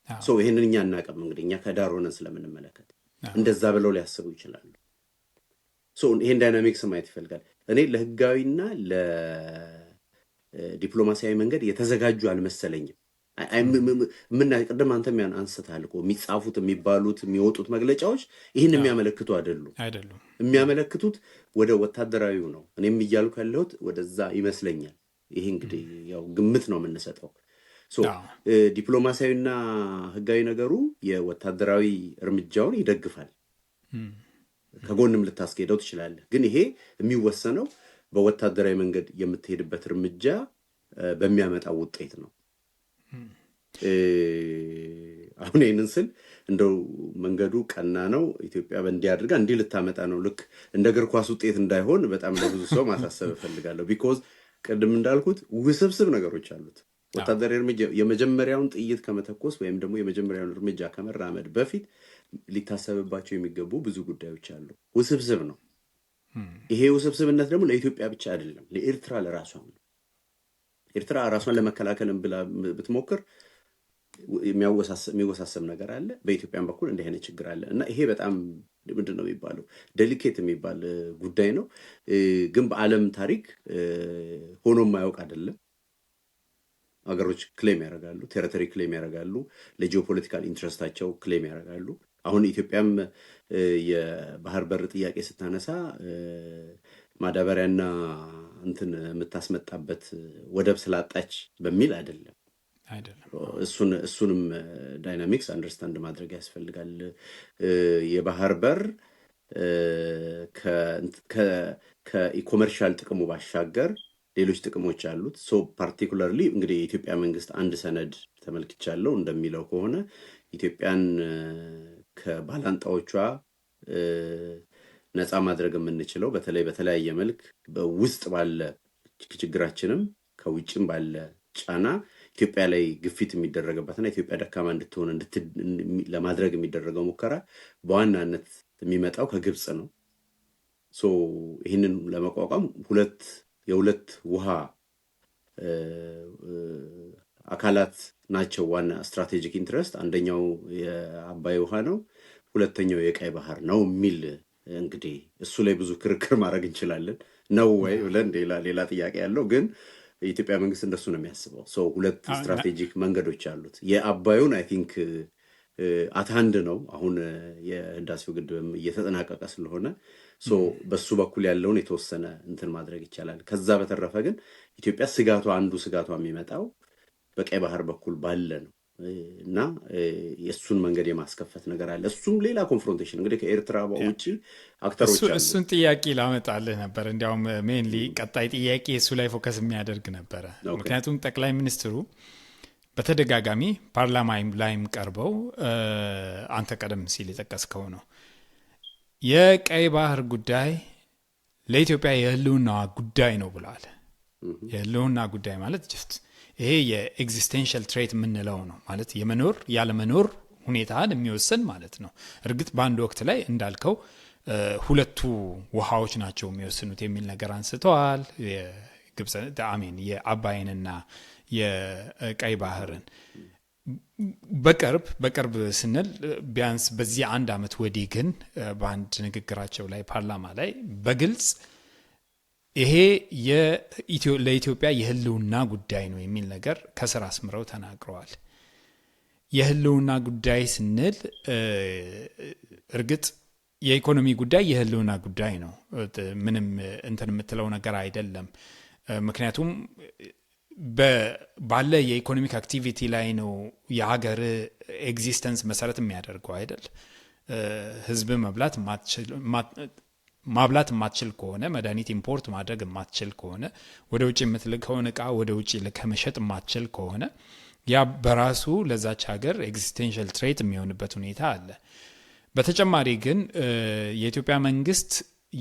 ሶ ይሄንን እኛ እናቀም እንግዲህ እኛ ከዳር ሆነን ስለምንመለከት እንደዛ ብለው ሊያስቡ ይችላሉ። ሶ ይሄን ዳይናሚክስ ማየት ይፈልጋል። እኔ ለህጋዊና ለዲፕሎማሲያዊ መንገድ የተዘጋጁ አልመሰለኝም። ምን ቅድም አንተም ያን አንስተሃል እኮ የሚጻፉት የሚባሉት የሚወጡት መግለጫዎች ይህን የሚያመለክቱ አይደሉም። የሚያመለክቱት ወደ ወታደራዊው ነው። እኔም እያልኩ ያለሁት ወደዛ ይመስለኛል። ይሄ እንግዲህ ያው ግምት ነው የምንሰጠው። ዲፕሎማሲያዊና ህጋዊ ነገሩ የወታደራዊ እርምጃውን ይደግፋል። ከጎንም ልታስኬደው ትችላለህ። ግን ይሄ የሚወሰነው በወታደራዊ መንገድ የምትሄድበት እርምጃ በሚያመጣው ውጤት ነው። አሁን ይህንን ስል እንደው መንገዱ ቀና ነው፣ ኢትዮጵያ በእንዲህ አድርጋ እንዲህ ልታመጣ ነው፣ ልክ እንደ እግር ኳስ ውጤት እንዳይሆን በጣም ለብዙ ሰው ማሳሰብ እፈልጋለሁ። ቢኮዝ ቅድም እንዳልኩት ውስብስብ ነገሮች አሉት። ወታደራዊ እርምጃ የመጀመሪያውን ጥይት ከመተኮስ ወይም ደግሞ የመጀመሪያውን እርምጃ ከመራመድ በፊት ሊታሰብባቸው የሚገቡ ብዙ ጉዳዮች አሉ። ውስብስብ ነው። ይሄ ውስብስብነት ደግሞ ለኢትዮጵያ ብቻ አይደለም፣ ለኤርትራ ለራሷ ነው። ኤርትራ ራሷን ለመከላከል ብላ ብትሞክር የሚወሳሰብ ነገር አለ። በኢትዮጵያን በኩል እንዲህ አይነት ችግር አለ እና ይሄ በጣም ምንድን ነው የሚባለው ዴሊኬት የሚባል ጉዳይ ነው። ግን በዓለም ታሪክ ሆኖ የማያውቅ አይደለም። ሀገሮች ክሌም ያደርጋሉ፣ ቴሪቶሪ ክሌም ያደርጋሉ፣ ለጂኦፖለቲካል ኢንትረስታቸው ክሌም ያደርጋሉ። አሁን ኢትዮጵያም የባህር በር ጥያቄ ስታነሳ ማዳበሪያና እንትን የምታስመጣበት ወደብ ስላጣች በሚል አይደለም። እሱንም ዳይናሚክስ አንደርስታንድ ማድረግ ያስፈልጋል። የባህር በር ከኢኮመርሻል ጥቅሙ ባሻገር ሌሎች ጥቅሞች አሉት። ሶ ፓርቲኩላርሊ እንግዲህ የኢትዮጵያ መንግስት አንድ ሰነድ ተመልክቻለሁ እንደሚለው ከሆነ ኢትዮጵያን ከባላንጣዎቿ ነፃ ማድረግ የምንችለው በተለይ በተለያየ መልክ በውስጥ ባለ ችግራችንም ከውጭም ባለ ጫና ኢትዮጵያ ላይ ግፊት የሚደረግበትና ኢትዮጵያ ደካማ እንድትሆን ለማድረግ የሚደረገው ሙከራ በዋናነት የሚመጣው ከግብፅ ነው። ሶ ይህንን ለመቋቋም የሁለት ውሃ አካላት ናቸው ዋና ስትራቴጂክ ኢንትረስት። አንደኛው የአባይ ውሃ ነው፣ ሁለተኛው የቀይ ባህር ነው የሚል እንግዲህ እሱ ላይ ብዙ ክርክር ማድረግ እንችላለን። ነው ወይ ብለን ሌላ ጥያቄ ያለው፣ ግን የኢትዮጵያ መንግስት እንደሱ ነው የሚያስበው። ሰው ሁለት ስትራቴጂክ መንገዶች አሉት። የአባዩን አይ ቲንክ አትሃንድ ነው። አሁን የህዳሴው ግድብም እየተጠናቀቀ ስለሆነ በሱ በኩል ያለውን የተወሰነ እንትን ማድረግ ይቻላል። ከዛ በተረፈ ግን ኢትዮጵያ አንዱ ስጋቷ የሚመጣው በቀይ ባህር በኩል ባለ ነው እና የእሱን መንገድ የማስከፈት ነገር አለ። እሱም ሌላ ኮንፍሮንቴሽን እንግዲህ ከኤርትራ ውጭ አክተሮች አሉ። እሱን ጥያቄ ላመጣልህ ነበር። እንዲያውም ሜንሊ ቀጣይ ጥያቄ እሱ ላይ ፎከስ የሚያደርግ ነበረ። ምክንያቱም ጠቅላይ ሚኒስትሩ በተደጋጋሚ ፓርላማ ላይም ቀርበው አንተ ቀደም ሲል የጠቀስከው ነው የቀይ ባህር ጉዳይ ለኢትዮጵያ የህልውና ጉዳይ ነው ብለዋል። የህልውና ጉዳይ ማለት ጀስት ይሄ የኤግዚስቴንሻል ትሬት የምንለው ነው ማለት የመኖር ያለመኖር ሁኔታን የሚወስን ማለት ነው። እርግጥ በአንድ ወቅት ላይ እንዳልከው ሁለቱ ውሃዎች ናቸው የሚወስኑት የሚል ነገር አንስተዋል። የአባይንና የቀይ ባህርን በቅርብ ስንል ቢያንስ በዚህ አንድ አመት ወዲህ ግን በአንድ ንግግራቸው ላይ ፓርላማ ላይ በግልጽ ይሄ ለኢትዮጵያ የህልውና ጉዳይ ነው የሚል ነገር ከስር አስምረው ተናግረዋል። የህልውና ጉዳይ ስንል እርግጥ የኢኮኖሚ ጉዳይ የህልውና ጉዳይ ነው። ምንም እንትን የምትለው ነገር አይደለም። ምክንያቱም ባለ የኢኮኖሚክ አክቲቪቲ ላይ ነው የሀገር ኤግዚስተንስ መሰረት የሚያደርገው አይደል። ህዝብ ማብላት የማትችል ከሆነ መድኃኒት ኢምፖርት ማድረግ የማትችል ከሆነ ወደ ውጭ የምትልከውን እቃ ወደ ውጭ ልከህ መሸጥ የማትችል ከሆነ ያ በራሱ ለዛች ሀገር ኤግዚስቴንሻል ትሬት የሚሆንበት ሁኔታ አለ። በተጨማሪ ግን የኢትዮጵያ መንግስት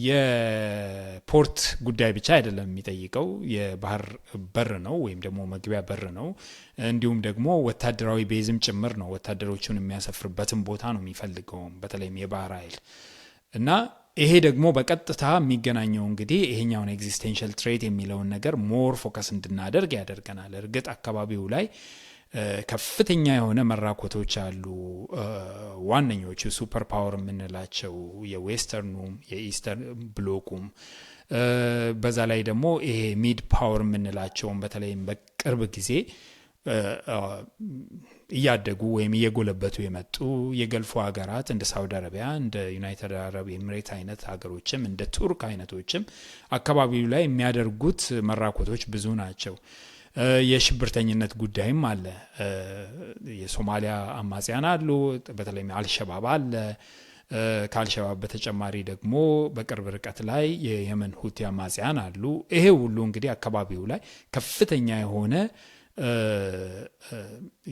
የፖርት ጉዳይ ብቻ አይደለም የሚጠይቀው፣ የባህር በር ነው ወይም ደግሞ መግቢያ በር ነው። እንዲሁም ደግሞ ወታደራዊ ቤዝም ጭምር ነው። ወታደሮቹን የሚያሰፍርበትን ቦታ ነው የሚፈልገው፣ በተለይም የባህር ኃይል እና ይሄ ደግሞ በቀጥታ የሚገናኘው እንግዲህ ይሄኛውን ኤግዚስቴንሻል ትሬት የሚለውን ነገር ሞር ፎከስ እንድናደርግ ያደርገናል። እርግጥ አካባቢው ላይ ከፍተኛ የሆነ መራኮቶች አሉ። ዋነኞቹ ሱፐር ፓወር የምንላቸው የዌስተርኑም የኢስተርን ብሎኩም፣ በዛ ላይ ደግሞ ይሄ ሚድ ፓወር የምንላቸውም በተለይም በቅርብ ጊዜ እያደጉ ወይም እየጎለበቱ የመጡ የገልፎ ሀገራት እንደ ሳውዲ አረቢያ፣ እንደ ዩናይትድ አረብ ኤምሬት አይነት ሀገሮችም እንደ ቱርክ አይነቶችም አካባቢው ላይ የሚያደርጉት መራኮቶች ብዙ ናቸው። የሽብርተኝነት ጉዳይም አለ። የሶማሊያ አማጽያን አሉ፣ በተለይም አልሸባብ አለ። ከአልሸባብ በተጨማሪ ደግሞ በቅርብ ርቀት ላይ የየመን ሁቲ አማጽያን አሉ። ይሄ ሁሉ እንግዲህ አካባቢው ላይ ከፍተኛ የሆነ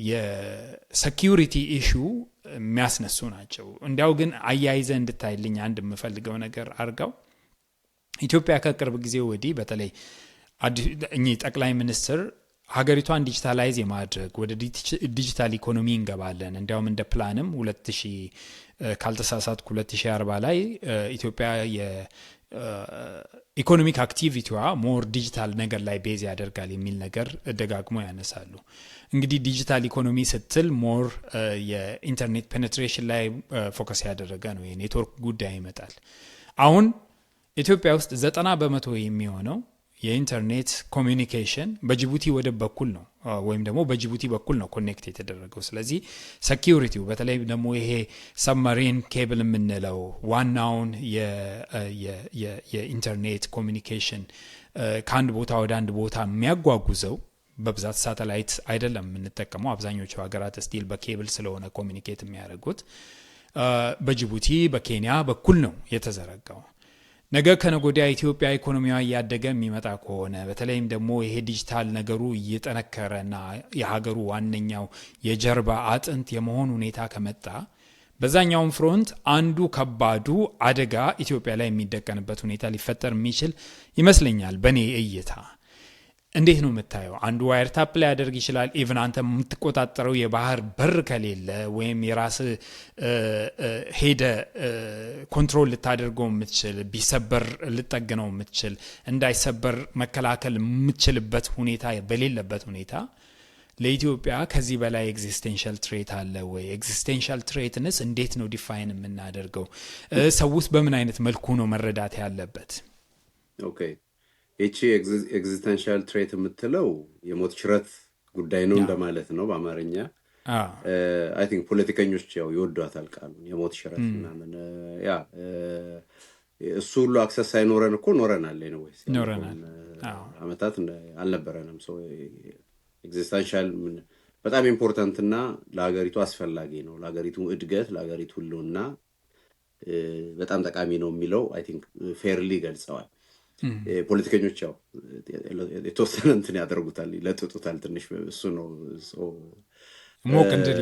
የሴኪዩሪቲ ኢሹ የሚያስነሱ ናቸው። እንዲያው ግን አያይዘ እንድታይልኝ አንድ የምፈልገው ነገር አርጋው፣ ኢትዮጵያ ከቅርብ ጊዜ ወዲህ በተለይ እኚህ ጠቅላይ ሚኒስትር ሀገሪቷን ዲጂታላይዝ የማድረግ ወደ ዲጂታል ኢኮኖሚ እንገባለን፣ እንዲያውም እንደ ፕላንም 2000 ካልተሳሳትኩ 2040 ላይ ኢትዮጵያ ኢኮኖሚክ አክቲቪቲዋ ሞር ዲጂታል ነገር ላይ ቤዝ ያደርጋል የሚል ነገር ደጋግሞ ያነሳሉ። እንግዲህ ዲጂታል ኢኮኖሚ ስትል ሞር የኢንተርኔት ፔኔትሬሽን ላይ ፎከስ ያደረገ ነው። የኔትወርክ ጉዳይ ይመጣል። አሁን ኢትዮጵያ ውስጥ 90% የሚሆነው የኢንተርኔት ኮሚኒኬሽን በጅቡቲ ወደብ በኩል ነው ወይም ደግሞ በጅቡቲ በኩል ነው ኮኔክት የተደረገው። ስለዚህ ሴኪዩሪቲው በተለይ ደግሞ ይሄ ሰብመሪን ኬብል የምንለው ዋናውን የኢንተርኔት ኮሚኒኬሽን ከአንድ ቦታ ወደ አንድ ቦታ የሚያጓጉዘው በብዛት ሳተላይት አይደለም የምንጠቀመው። አብዛኞቹ ሀገራት ስቲል በኬብል ስለሆነ ኮሚኒኬት የሚያደርጉት በጅቡቲ በኬንያ በኩል ነው የተዘረጋው። ነገ ከነጎዲያ ኢትዮጵያ ኢኮኖሚዋ እያደገ የሚመጣ ከሆነ በተለይም ደግሞ ይሄ ዲጂታል ነገሩ እየጠነከረና የሀገሩ ዋነኛው የጀርባ አጥንት የመሆን ሁኔታ ከመጣ በዛኛውን ፍሮንት አንዱ ከባዱ አደጋ ኢትዮጵያ ላይ የሚደቀንበት ሁኔታ ሊፈጠር የሚችል ይመስለኛል በእኔ እይታ። እንዴት ነው የምታየው? አንዱ ዋየር ታፕ ላይ ያደርግ ይችላል። ኢቭን አንተ የምትቆጣጠረው የባህር በር ከሌለ ወይም የራስ ሄደ ኮንትሮል ልታደርገው የምትችል ቢሰበር ልጠግነው የምትችል እንዳይሰበር መከላከል የምትችልበት ሁኔታ በሌለበት ሁኔታ ለኢትዮጵያ ከዚህ በላይ ኤግዚስቴንሻል ትሬት አለ ወይ? ኤግዚስቴንሻል ትሬትንስ እንዴት ነው ዲፋይን የምናደርገው? ሰውስ በምን አይነት መልኩ ነው መረዳት ያለበት? ኦኬ ይቺ ኤግዚስተንሻል ትሬት የምትለው የሞት ሽረት ጉዳይ ነው እንደማለት ነው በአማርኛ። አይ ቲንክ ፖለቲከኞች ያው ይወዷታል ቃሉን የሞት ሽረት ምናምን። ያ እሱ ሁሉ አክሰስ ሳይኖረን እኮ ኖረናል ነው ወይስ ኖረናል? አመታት አልነበረንም። ሶ ኤግዚስተንሻል በጣም ኢምፖርታንት እና ለሀገሪቱ አስፈላጊ ነው፣ ለሀገሪቱ እድገት፣ ለሀገሪቱ ሁሉና በጣም ጠቃሚ ነው የሚለው አይ ቲንክ ፌርሊ ገልጸዋል። ፖለቲከኞች ያው የተወሰነ እንትን ያደርጉታል፣ ይለጥጡታል ትንሽ። እሱ ነው ሞቅ እንድል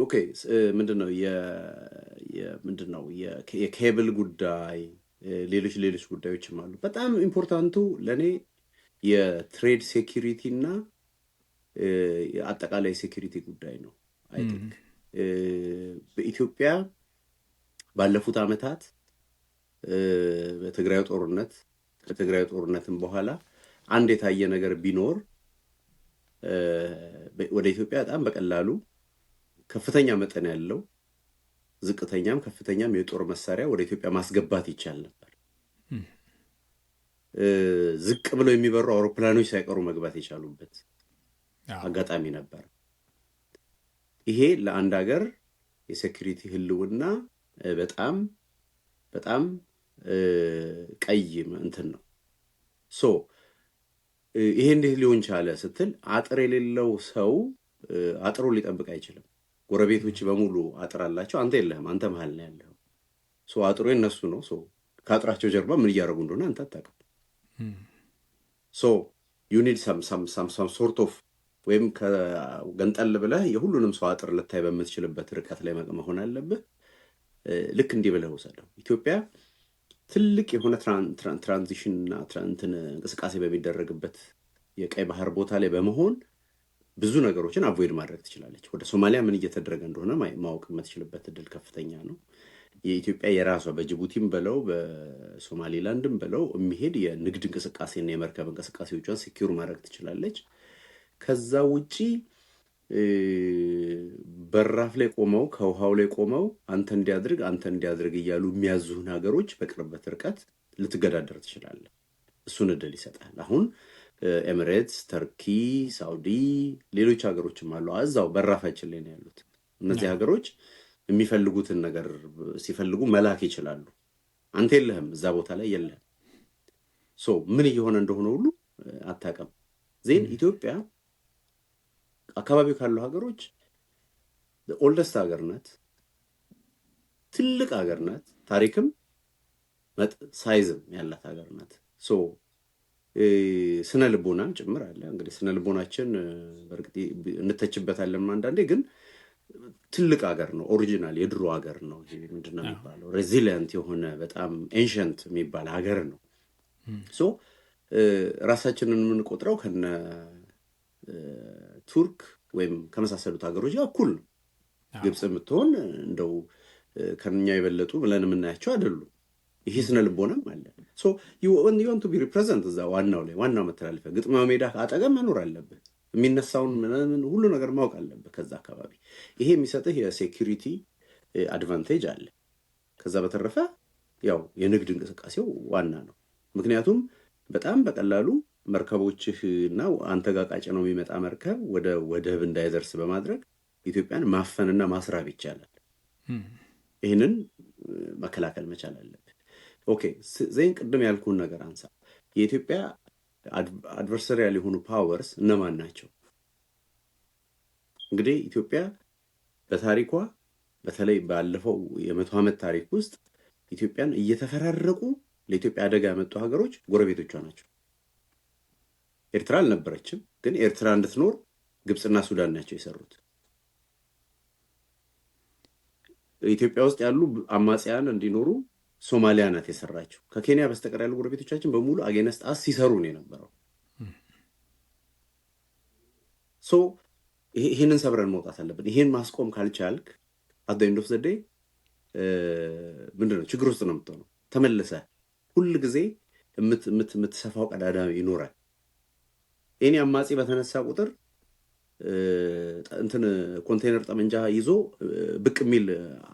ኦኬ። ምንድነው የኬብል ጉዳይ፣ ሌሎች ጉዳዮችም አሉ። በጣም ኢምፖርታንቱ ለእኔ የትሬድ ሴኪሪቲ እና አጠቃላይ ሴኪሪቲ ጉዳይ ነው። አይ ቲንክ በኢትዮጵያ ባለፉት ዓመታት በትግራይ ጦርነት ከትግራይ ጦርነትም በኋላ አንድ የታየ ነገር ቢኖር ወደ ኢትዮጵያ በጣም በቀላሉ ከፍተኛ መጠን ያለው ዝቅተኛም ከፍተኛም የጦር መሳሪያ ወደ ኢትዮጵያ ማስገባት ይቻል ነበር። ዝቅ ብለው የሚበሩ አውሮፕላኖች ሳይቀሩ መግባት የቻሉበት አጋጣሚ ነበር። ይሄ ለአንድ ሀገር የሴኩሪቲ ህልውና በጣም በጣም ቀይ እንትን ነው። ሶ ይሄ እንዴት ሊሆን ቻለ ስትል አጥር የሌለው ሰው አጥሩን ሊጠብቅ አይችልም። ጎረቤቶች በሙሉ አጥር አላቸው፣ አንተ የለህም፣ አንተ መሀል ነው ያለው። ሶ አጥሩ የነሱ ነው። ሶ ከአጥራቸው ጀርባ ምን እያደረጉ እንደሆነ አንተ አታውቅም። ሶ ዩ ኒድ ሳም ሶርት ኦፍ ወይም ገንጠል ብለህ የሁሉንም ሰው አጥር ልታይ በምትችልበት ርቀት ላይ መሆን አለብህ። ልክ እንዲህ ብለህ ውሰደው። ኢትዮጵያ ትልቅ የሆነ ትራንዚሽንና እንቅስቃሴ በሚደረግበት የቀይ ባህር ቦታ ላይ በመሆን ብዙ ነገሮችን አቮይድ ማድረግ ትችላለች። ወደ ሶማሊያ ምን እየተደረገ እንደሆነ ማወቅ የምትችልበት እድል ከፍተኛ ነው። የኢትዮጵያ የራሷ በጅቡቲም በለው በሶማሌላንድም በለው የሚሄድ የንግድ እንቅስቃሴና የመርከብ እንቅስቃሴዎቿን ሲኪዩር ማድረግ ትችላለች። ከዛ ውጪ በራፍ ላይ ቆመው ከውሃው ላይ ቆመው አንተ እንዲያድርግ እያሉ የሚያዙህን ሀገሮች በቅርበት ርቀት ልትገዳደር ትችላለህ። እሱን እድል ይሰጣል። አሁን ኤሚሬትስ፣ ተርኪ፣ ሳውዲ፣ ሌሎች ሀገሮችም አሉ እዛው በራፋችን ላይ ነው ያሉት። እነዚህ ሀገሮች የሚፈልጉትን ነገር ሲፈልጉ መላክ ይችላሉ። አንተ የለህም፣ እዛ ቦታ ላይ የለህም። ሶ ምን እየሆነ እንደሆነ ሁሉ አታውቅም። ዜን ኢትዮጵያ አካባቢው ካሉ ሀገሮች ኦልደስት ሀገር ናት፣ ትልቅ ሀገር ናት፣ ታሪክም ሳይዝም ያላት ሀገር ናት። ሶ ስነ ልቦናም ጭምር አለ። እንግዲህ ስነ ልቦናችን በእርግጥ እንተችበታለን አንዳንዴ፣ ግን ትልቅ ሀገር ነው። ኦሪጂናል የድሮ ሀገር ነው። ምንድነው የሚባለው ሬዚሊየንት የሆነ በጣም ኤንሸንት የሚባል ሀገር ነው። ሶ ራሳችንን የምንቆጥረው ከነ ቱርክ ወይም ከመሳሰሉት ሀገሮች ጋር እኩል ነው። ግብፅ የምትሆን እንደው ከኛ የበለጡ ብለን የምናያቸው አይደሉም። ይሄ ስነ ልቦናም አለ። ሶ ዩ ዋንት ቱ ቢ ሪፕሬዘንት እዛ ዋናው መተላለፊያ ግጥሚያው ሜዳ አጠገብ መኖር አለብህ። የሚነሳውን ሁሉ ነገር ማወቅ አለብህ ከዛ አካባቢ። ይሄ የሚሰጥህ የሴኪሪቲ አድቫንቴጅ አለ። ከዛ በተረፈ ያው የንግድ እንቅስቃሴው ዋና ነው። ምክንያቱም በጣም በቀላሉ መርከቦችህ እና አንተ ጋር ቃጭ ነው የሚመጣ መርከብ ወደ ወደብ እንዳይደርስ በማድረግ ኢትዮጵያን ማፈንና ማስራብ ይቻላል። ይህንን መከላከል መቻል አለብህ። ኦኬ ዜን ቅድም ያልኩን ነገር አንሳ። የኢትዮጵያ አድቨርሰሪያል የሆኑ ፓወርስ እነማን ናቸው? እንግዲህ ኢትዮጵያ በታሪኳ በተለይ ባለፈው የ100 ዓመት ታሪክ ውስጥ ኢትዮጵያን እየተፈራረቁ ለኢትዮጵያ አደጋ ያመጡ ሀገሮች ጎረቤቶቿ ናቸው። ኤርትራ አልነበረችም፣ ግን ኤርትራ እንድትኖር ግብፅና ሱዳን ናቸው የሰሩት። ኢትዮጵያ ውስጥ ያሉ አማጽያን እንዲኖሩ ሶማሊያ ናት የሰራችው። ከኬንያ በስተቀር ያሉ ጎረቤቶቻችን በሙሉ አጌነስት አስ ሲሰሩ ነው የነበረው። ሶ ይህንን ሰብረን መውጣት አለብን። ይሄን ማስቆም ካልቻልክ አት ኤንድ ኦፍ ዘ ዴይ ምንድነው ችግር ውስጥ ነው የምትሆነው። ተመልሰህ ሁል ጊዜ የምትሰፋው ቀዳዳ ይኖራል። እኔ አማጺ በተነሳ ቁጥር እንትን ኮንቴነር ጠመንጃ ይዞ ብቅ የሚል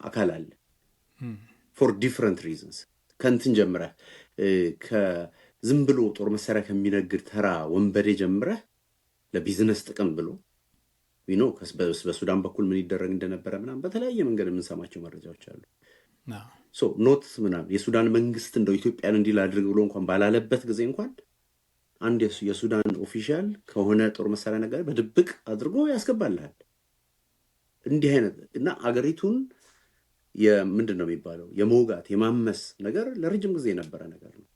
አካል አለ። ፎር ዲፍረንት ሪዝንስ ከእንትን ጀምረህ ከዝም ብሎ ጦር መሳሪያ ከሚነግድ ተራ ወንበዴ ጀምረህ ለቢዝነስ ጥቅም ብሎ ኖ በሱዳን በኩል ምን ይደረግ እንደነበረ ምናምን በተለያየ መንገድ የምንሰማቸው መረጃዎች አሉ። ሶ ኖት ምናምን የሱዳን መንግስት እንደው ኢትዮጵያን እንዲል አድርግ ብሎ እንኳን ባላለበት ጊዜ እንኳን አንድ የሱዳን ኦፊሻል ከሆነ ጦር መሳሪያ ነገር በድብቅ አድርጎ ያስገባልሃል። እንዲህ አይነት እና አገሪቱን ምንድን ነው የሚባለው የመውጋት የማመስ ነገር ለረጅም ጊዜ የነበረ ነገር ነው።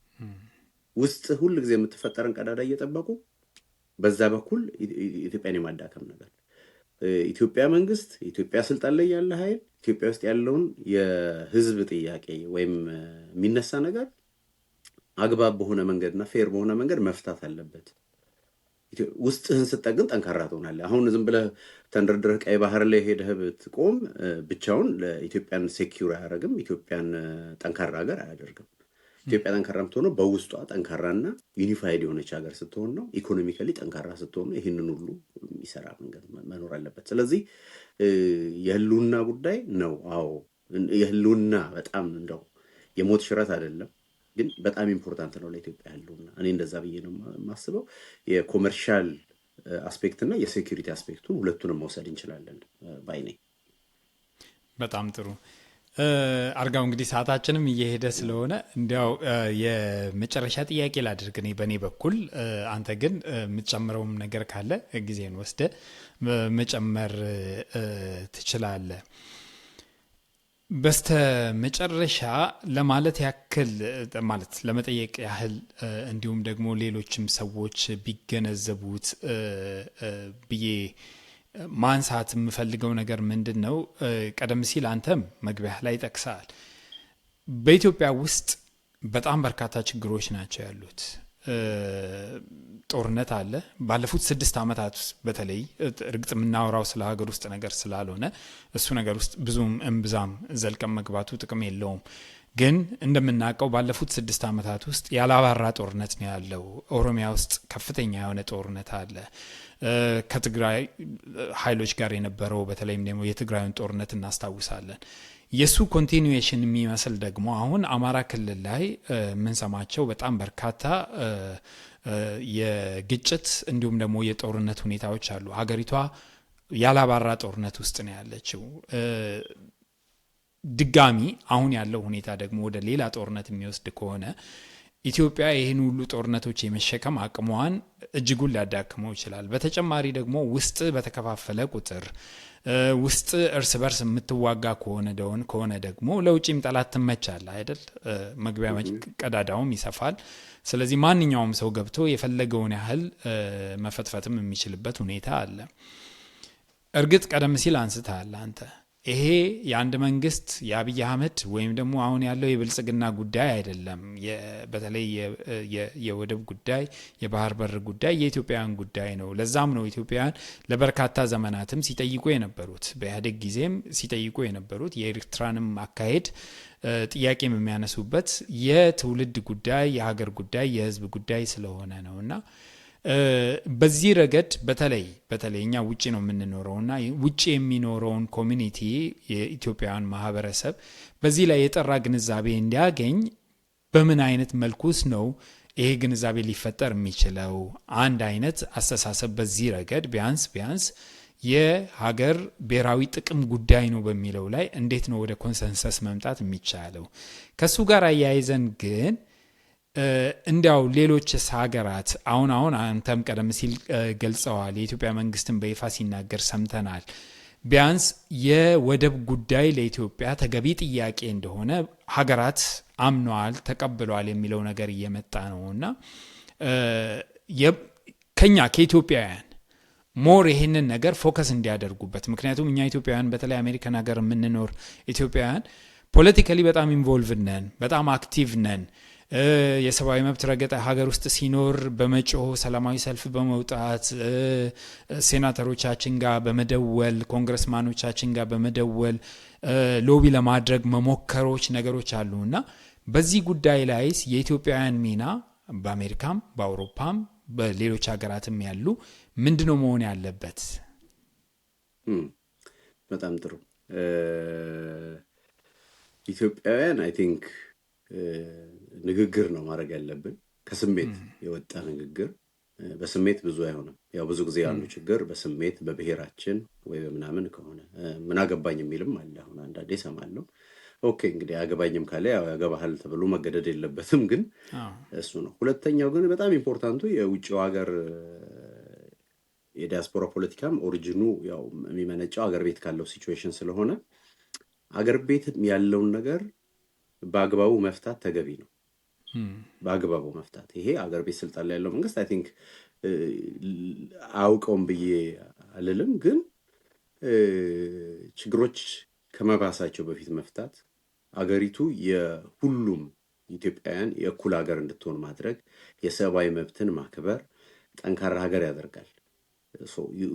ውስጥ ሁል ጊዜ የምትፈጠረን ቀዳዳ እየጠበቁ በዛ በኩል ኢትዮጵያን የማዳከም ነገር። ኢትዮጵያ መንግስት፣ ኢትዮጵያ ስልጣን ላይ ያለ ኃይል ኢትዮጵያ ውስጥ ያለውን የህዝብ ጥያቄ ወይም የሚነሳ ነገር አግባብ በሆነ መንገድና ፌር በሆነ መንገድ መፍታት አለበት። ውስጥህን ስጠግን ጠንካራ ትሆናለህ። አሁን ዝም ብለህ ተንደርድረህ ቀይ ባህር ላይ ሄደህ ብትቆም ብቻውን ለኢትዮጵያን ሴኪዩር አያደርግም። ኢትዮጵያን ጠንካራ ሀገር አያደርግም። ኢትዮጵያ ጠንካራ የምትሆነው በውስጧ ጠንካራና ዩኒፋይድ የሆነች ሀገር ስትሆን ነው። ኢኮኖሚካሊ ጠንካራ ስትሆን ነው። ይህንን ሁሉ የሚሰራ መንገድ መኖር አለበት። ስለዚህ የህልውና ጉዳይ ነው። አዎ የህልውና በጣም እንደው የሞት ሽረት አይደለም፣ ግን በጣም ኢምፖርታንት ነው ለኢትዮጵያ ህልውና። እኔ እንደዛ ብዬ ነው የማስበው። የኮመርሻል አስፔክት እና የሴኪሪቲ አስፔክቱን ሁለቱንም መውሰድ እንችላለን ባይ ነኝ። በጣም ጥሩ። አርጋው እንግዲህ ሰዓታችንም እየሄደ ስለሆነ እንዲያው የመጨረሻ ጥያቄ ላድርግ እኔ በእኔ በኩል። አንተ ግን የምትጨምረውም ነገር ካለ ጊዜን ወስደ መጨመር ትችላለህ። በስተ መጨረሻ ለማለት ያክል ማለት ለመጠየቅ ያህል እንዲሁም ደግሞ ሌሎችም ሰዎች ቢገነዘቡት ብዬ ማንሳት የምፈልገው ነገር ምንድን ነው? ቀደም ሲል አንተም መግቢያ ላይ ጠቅሰሃል። በኢትዮጵያ ውስጥ በጣም በርካታ ችግሮች ናቸው ያሉት። ጦርነት አለ። ባለፉት 6 ዓመታት በተለይ እርግጥ የምናወራው ስለ ሀገር ውስጥ ነገር ስላልሆነ እሱ ነገር ውስጥ ብዙም እምብዛም ዘልቀም መግባቱ ጥቅም የለውም። ግን እንደምናውቀው ባለፉት 6 ዓመታት ውስጥ ያላባራ ጦርነት ነው ያለው። ኦሮሚያ ውስጥ ከፍተኛ የሆነ ጦርነት አለ። ከትግራይ ኃይሎች ጋር የነበረው በተለይም ደግሞ የትግራዩን ጦርነት እናስታውሳለን። የሱ ኮንቲኒዌሽን የሚመስል ደግሞ አሁን አማራ ክልል ላይ የምንሰማቸው በጣም በርካታ የግጭት እንዲሁም ደግሞ የጦርነት ሁኔታዎች አሉ። ሀገሪቷ ያላባራ ጦርነት ውስጥ ነው ያለችው። ድጋሚ አሁን ያለው ሁኔታ ደግሞ ወደ ሌላ ጦርነት የሚወስድ ከሆነ ኢትዮጵያ ይህን ሁሉ ጦርነቶች የመሸከም አቅሟን እጅጉን ሊያዳክመው ይችላል። በተጨማሪ ደግሞ ውስጥ በተከፋፈለ ቁጥር ውስጥ እርስ በርስ የምትዋጋ ከሆነ ደግሞ ለውጭም ጠላት ትመቻለህ አይደል? መግቢያ ቀዳዳውም ይሰፋል። ስለዚህ ማንኛውም ሰው ገብቶ የፈለገውን ያህል መፈትፈትም የሚችልበት ሁኔታ አለ። እርግጥ ቀደም ሲል አንስተሃል አንተ ይሄ የአንድ መንግስት የአብይ አህመድ ወይም ደግሞ አሁን ያለው የብልጽግና ጉዳይ አይደለም። በተለይ የወደብ ጉዳይ፣ የባህር በር ጉዳይ የኢትዮጵያውያን ጉዳይ ነው። ለዛም ነው ኢትዮጵያውያን ለበርካታ ዘመናትም ሲጠይቁ የነበሩት፣ በኢህአዴግ ጊዜም ሲጠይቁ የነበሩት የኤርትራንም አካሄድ ጥያቄም የሚያነሱበት የትውልድ ጉዳይ፣ የሀገር ጉዳይ፣ የህዝብ ጉዳይ ስለሆነ ነውና በዚህ ረገድ በተለይ እኛ ውጪ ነው የምንኖረውና ውጪ የሚኖረውን ኮሚኒቲ የኢትዮጵያውያን ማህበረሰብ በዚህ ላይ የጠራ ግንዛቤ እንዲያገኝ በምን አይነት መልኩስ ነው ይሄ ግንዛቤ ሊፈጠር የሚችለው? አንድ አይነት አስተሳሰብ በዚህ ረገድ ቢያንስ የሀገር ብሔራዊ ጥቅም ጉዳይ ነው በሚለው ላይ እንዴት ነው ወደ ኮንሰንሰስ መምጣት የሚቻለው? ከሱ ጋር አያይዘን ግን እንዲያው ሌሎች ሀገራት አሁን አንተም ቀደም ሲል ገልጸዋል፣ የኢትዮጵያ መንግስትን በይፋ ሲናገር ሰምተናል። ቢያንስ የወደብ ጉዳይ ለኢትዮጵያ ተገቢ ጥያቄ እንደሆነ ሀገራት አምነዋል፣ ተቀብለዋል የሚለው ነገር እየመጣ ነውና ከኢትዮጵያውያን ሞር ይህንን ነገር ፎከስ እንዲያደርጉበት። ምክንያቱም እኛ ኢትዮጵያውያን በተለይ አሜሪካን ሀገር የምንኖር ኢትዮጵያውያን ፖለቲካሊ በጣም ኢንቮልቭድ ነን፣ በጣም አክቲቭ ነን። የሰብአዊ መብት ረገጣ ሀገር ውስጥ ሲኖር በመጮህ ሰላማዊ ሰልፍ በመውጣት ሴናተሮቻችን ጋር በመደወል ኮንግረስማኖቻችን ጋር በመደወል ሎቢ ለማድረግ መሞከሮች ነገሮች አሉና በዚህ ጉዳይ ላይስ የኢትዮጵያውያን ሚና በአሜሪካም በአውሮፓም በሌሎች ሀገራትም ያሉ ምንድነው መሆን ያለበት? በጣም ጥሩ። ኢትዮጵያውያን አይ ቲንክ ንግግር ነው ማድረግ ያለብን። ከስሜት የወጣ ንግግር። በስሜት ብዙ አይሆንም። ያው ብዙ ጊዜ ያሉ ችግር በስሜት በብሔራችን ወይ በምናምን ከሆነ ምን አገባኝ የሚልም አለ። አሁን አንዳንዴ እሰማለሁ። ኦኬ እንግዲህ አገባኝም ካለ ያው ያገባሃል ተብሎ መገደድ የለበትም። ግን እሱ ነው። ሁለተኛው ግን በጣም ኢምፖርታንቱ የውጭው ሀገር የዲያስፖራ ፖለቲካም ኦሪጂኑ ያው የሚመነጨው ሀገር ቤት ካለው ሲቹዌሽን ስለሆነ ሀገር ቤት ያለውን ነገር በአግባቡ መፍታት ተገቢ ነው። በአግባቡ መፍታት ይሄ ሀገር ቤት ስልጣን ላይ ያለው መንግስት አይ ቲንክ አውቀውም ብዬ አልልም፣ ግን ችግሮች ከመባሳቸው በፊት መፍታት፣ አገሪቱ የሁሉም ኢትዮጵያውያን የእኩል ሀገር እንድትሆን ማድረግ፣ የሰብአዊ መብትን ማክበር ጠንካራ ሀገር ያደርጋል።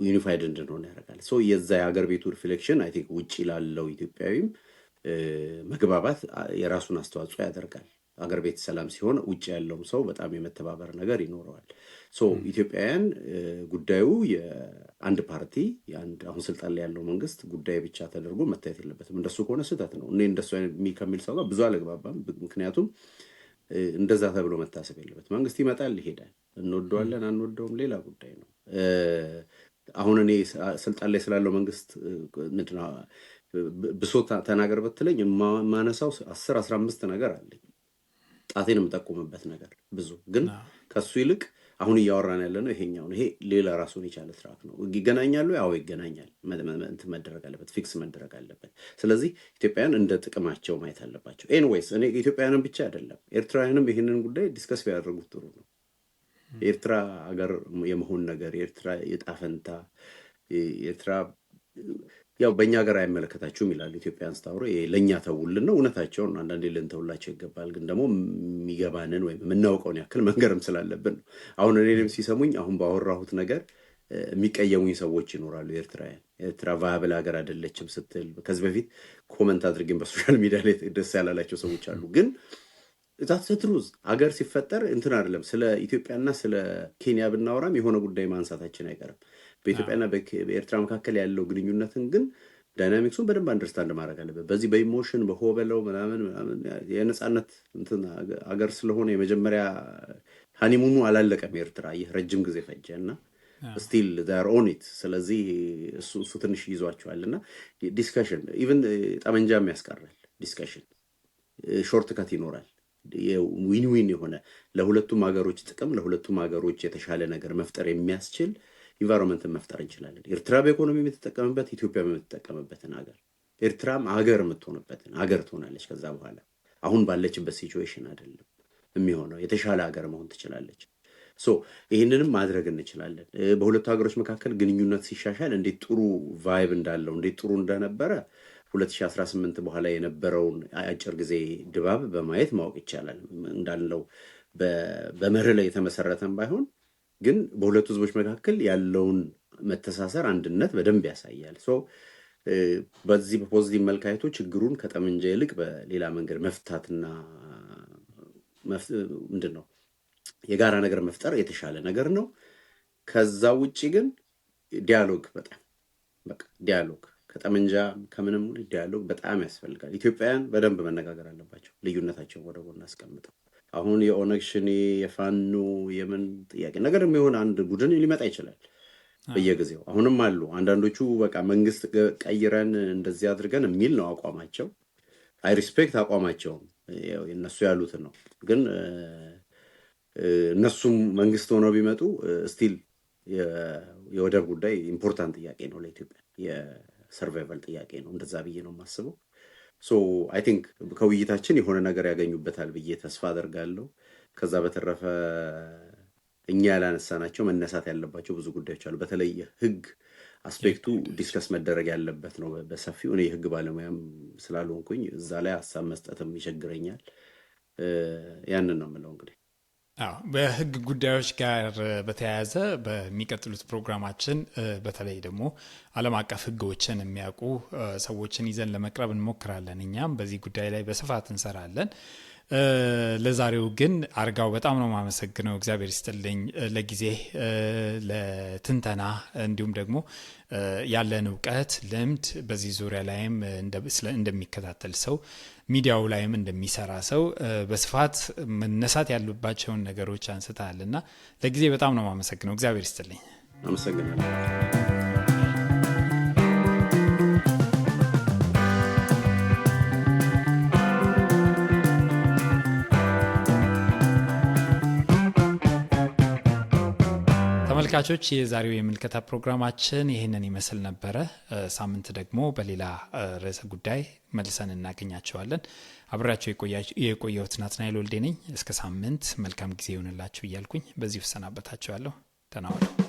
ዩኒፋይድ እንድንሆን ያደርጋል። የዛ የሀገር ቤቱ ሪፍሌክሽን አይ ቲንክ ውጭ ላለው ኢትዮጵያዊም መግባባት የራሱን አስተዋጽኦ ያደርጋል። አገር ቤት ሰላም ሲሆን ውጭ ያለውም ሰው በጣም የመተባበር ነገር ይኖረዋል። ኢትዮጵያውያን ጉዳዩ የአንድ ፓርቲ አሁን ስልጣን ላይ ያለው መንግስት ጉዳይ ብቻ ተደርጎ መታየት የለበትም። እንደሱ ከሆነ ስህተት ነው። እኔ እንደሱ ከሚል ሰው ጋር ብዙ አልግባባም። ምክንያቱም እንደዛ ተብሎ መታሰብ የለበት። መንግስት ይመጣል ይሄዳል፣ እንወደዋለን አንወደውም ሌላ ጉዳይ ነው። አሁን እኔ ስልጣን ላይ ስላለው መንግስት ብሶት ተናገር ብትለኝ ማነሳው 10 15 ነገር አለኝ። ጣቴን የምጠቁምበት ነገር ብዙ ግን ከሱ ይልቅ አሁን እያወራን ያለነው ይሄኛው ነው። ይሄ ሌላ ራሱን የቻለ ትራክ ነው። ይገናኛሉ? ያው ይገናኛል። እንትን መደረግ አለበት፣ ፊክስ መደረግ አለበት። ስለዚህ ኢትዮጵያውያን እንደ ጥቅማቸው ማየት አለባቸው። ኤኒዌይስ እኔ ኢትዮጵያውያንን ብቻ አይደለም ኤርትራውያንም ይህንን ጉዳይ ዲስከስ ቢያደርጉት ጥሩ ነው። የኤርትራ ሀገር የመሆን ነገር፣ የኤርትራ የዕጣ ፈንታ፣ የኤርትራ ያው በእኛ ሀገር አይመለከታችሁም ይላሉ ኢትዮጵያን ስታወሩ። ለእኛ ተውልን ነው፣ እውነታቸውን ነው። አንዳንዴ ልንተውላቸው ይገባል። ግን ደግሞ የሚገባንን ወይም የምናውቀውን ያክል መንገርም ስላለብን ነው። አሁን እኔም ሲሰሙኝ አሁን ባወራሁት ነገር የሚቀየሙኝ ሰዎች ይኖራሉ። ኤርትራ ቫያብል ሀገር አይደለችም ስትል ከዚህ በፊት ኮመንት አድርጌን በሶሻል ሚዲያ ላይ ደስ ያላላቸው ሰዎች አሉ። ግን ትሩዝ ሀገር ሲፈጠር እንትን አይደለም። ስለ ኢትዮጵያና ስለ ኬንያ ብናወራም የሆነ ጉዳይ ማንሳታችን አይቀርም። በኢትዮጵያና በኤርትራ መካከል ያለው ግንኙነትን ግን ዳይናሚክሱን በደንብ አንደርስታንድ ማድረግ አለበት። በዚህ በኢሞሽን በሆበለው ምናምን የነፃነት እንትን ሀገር ስለሆነ የመጀመሪያ ሃኒሙኑ አላለቀም። ኤርትራ ይህ ረጅም ጊዜ ፈጀ እና ስቲል ዜር ኦን ኢት። ስለዚህ እሱ ትንሽ ይዟቸዋል እና ዲስከሽን ኢቨን ጠመንጃም ያስቀራል። ዲስከሽን ሾርት ከት ይኖራል። ዊን ዊን የሆነ ለሁለቱም ሀገሮች ጥቅም፣ ለሁለቱም ሀገሮች የተሻለ ነገር መፍጠር የሚያስችል ኢንቫይሮንመንትን መፍጠር እንችላለን። ኤርትራ በኢኮኖሚ የምትጠቀምበት፣ ኢትዮጵያ የምትጠቀምበትን ሀገር፣ ኤርትራም ሀገር የምትሆንበትን ሀገር ትሆናለች። ከዛ በኋላ አሁን ባለችበት ሲቹዌሽን አይደለም የሚሆነው፣ የተሻለ ሀገር መሆን ትችላለች። ይህንንም ማድረግ እንችላለን። በሁለቱ ሀገሮች መካከል ግንኙነት ሲሻሻል እንዴት ጥሩ ቫይብ እንዳለው እንዴት ጥሩ እንደነበረ 2018 በኋላ የነበረውን አጭር ጊዜ ድባብ በማየት ማወቅ ይቻላል። እንዳለው በመርህ ላይ የተመሰረተም ባይሆን ግን በሁለቱ ህዝቦች መካከል ያለውን መተሳሰር፣ አንድነት በደንብ ያሳያል። በዚህ በፖዚቲቭ መልካየቱ ችግሩን ከጠመንጃ ይልቅ በሌላ መንገድ መፍታትና ምንድን ነው የጋራ ነገር መፍጠር የተሻለ ነገር ነው። ከዛ ውጪ ግን ዲያሎግ ዲያሎግ ከጠመንጃ ከምንም ዲያሎግ በጣም ያስፈልጋል። ኢትዮጵያውያን በደንብ መነጋገር አለባቸው። ልዩነታቸውን ወደ ጎን አስቀምጠው አሁን የኦነግ ሸኔ የፋኖ የምን ጥያቄ ነገር የሚሆን አንድ ቡድን ሊመጣ ይችላል በየጊዜው። አሁንም አሉ አንዳንዶቹ በቃ መንግስት ቀይረን እንደዚህ አድርገን የሚል ነው አቋማቸው። አይ ሪስፔክት አቋማቸውም እነሱ ያሉትን ነው። ግን እነሱም መንግስት ሆነው ቢመጡ ስቲል የወደብ ጉዳይ ኢምፖርታንት ጥያቄ ነው ለኢትዮጵያ፣ የሰርቫይቫል ጥያቄ ነው። እንደዛ ብዬ ነው የማስበው። አይ ቲንክ ከውይይታችን የሆነ ነገር ያገኙበታል ብዬ ተስፋ አደርጋለሁ። ከዛ በተረፈ እኛ ያላነሳናቸው መነሳት ያለባቸው ብዙ ጉዳዮች አሉ። በተለይ ህግ አስፔክቱ ዲስከስ መደረግ ያለበት ነው በሰፊው። እኔ የህግ ባለሙያም ስላልሆንኩኝ እዛ ላይ ሀሳብ መስጠትም ይቸግረኛል። ያንን ነው የምለው እንግዲህ። በህግ ጉዳዮች ጋር በተያያዘ በሚቀጥሉት ፕሮግራማችን በተለይ ደግሞ ዓለም አቀፍ ህጎችን የሚያውቁ ሰዎችን ይዘን ለመቅረብ እንሞክራለን። እኛም በዚህ ጉዳይ ላይ በስፋት እንሰራለን። ለዛሬው ግን አርጋው በጣም ነው የማመሰግነው። እግዚአብሔር ይስጥልኝ ለጊዜ ለትንተና እንዲሁም ደግሞ ያለን እውቀት ልምድ በዚህ ዙሪያ ላይም እንደሚከታተል ሰው ሚዲያው ላይም እንደሚሰራ ሰው በስፋት መነሳት ያሉባቸውን ነገሮች አንስተሃልና ለጊዜ በጣም ነው የማመሰግነው። እግዚአብሔር ይስጥልኝ። አመሰግናለሁ። ተመልካቾች የዛሬው የምልከታ ፕሮግራማችን ይህንን ይመስል ነበረ። ሳምንት ደግሞ በሌላ ርዕሰ ጉዳይ መልሰን እናገኛቸዋለን። አብራቸው የቆየሁት ናትናኤል ወልዴ ነኝ። እስከ ሳምንት መልካም ጊዜ ይሆንላችሁ እያልኩኝ በዚሁ እሰናበታችኋለሁ። ደህና ዋሉ።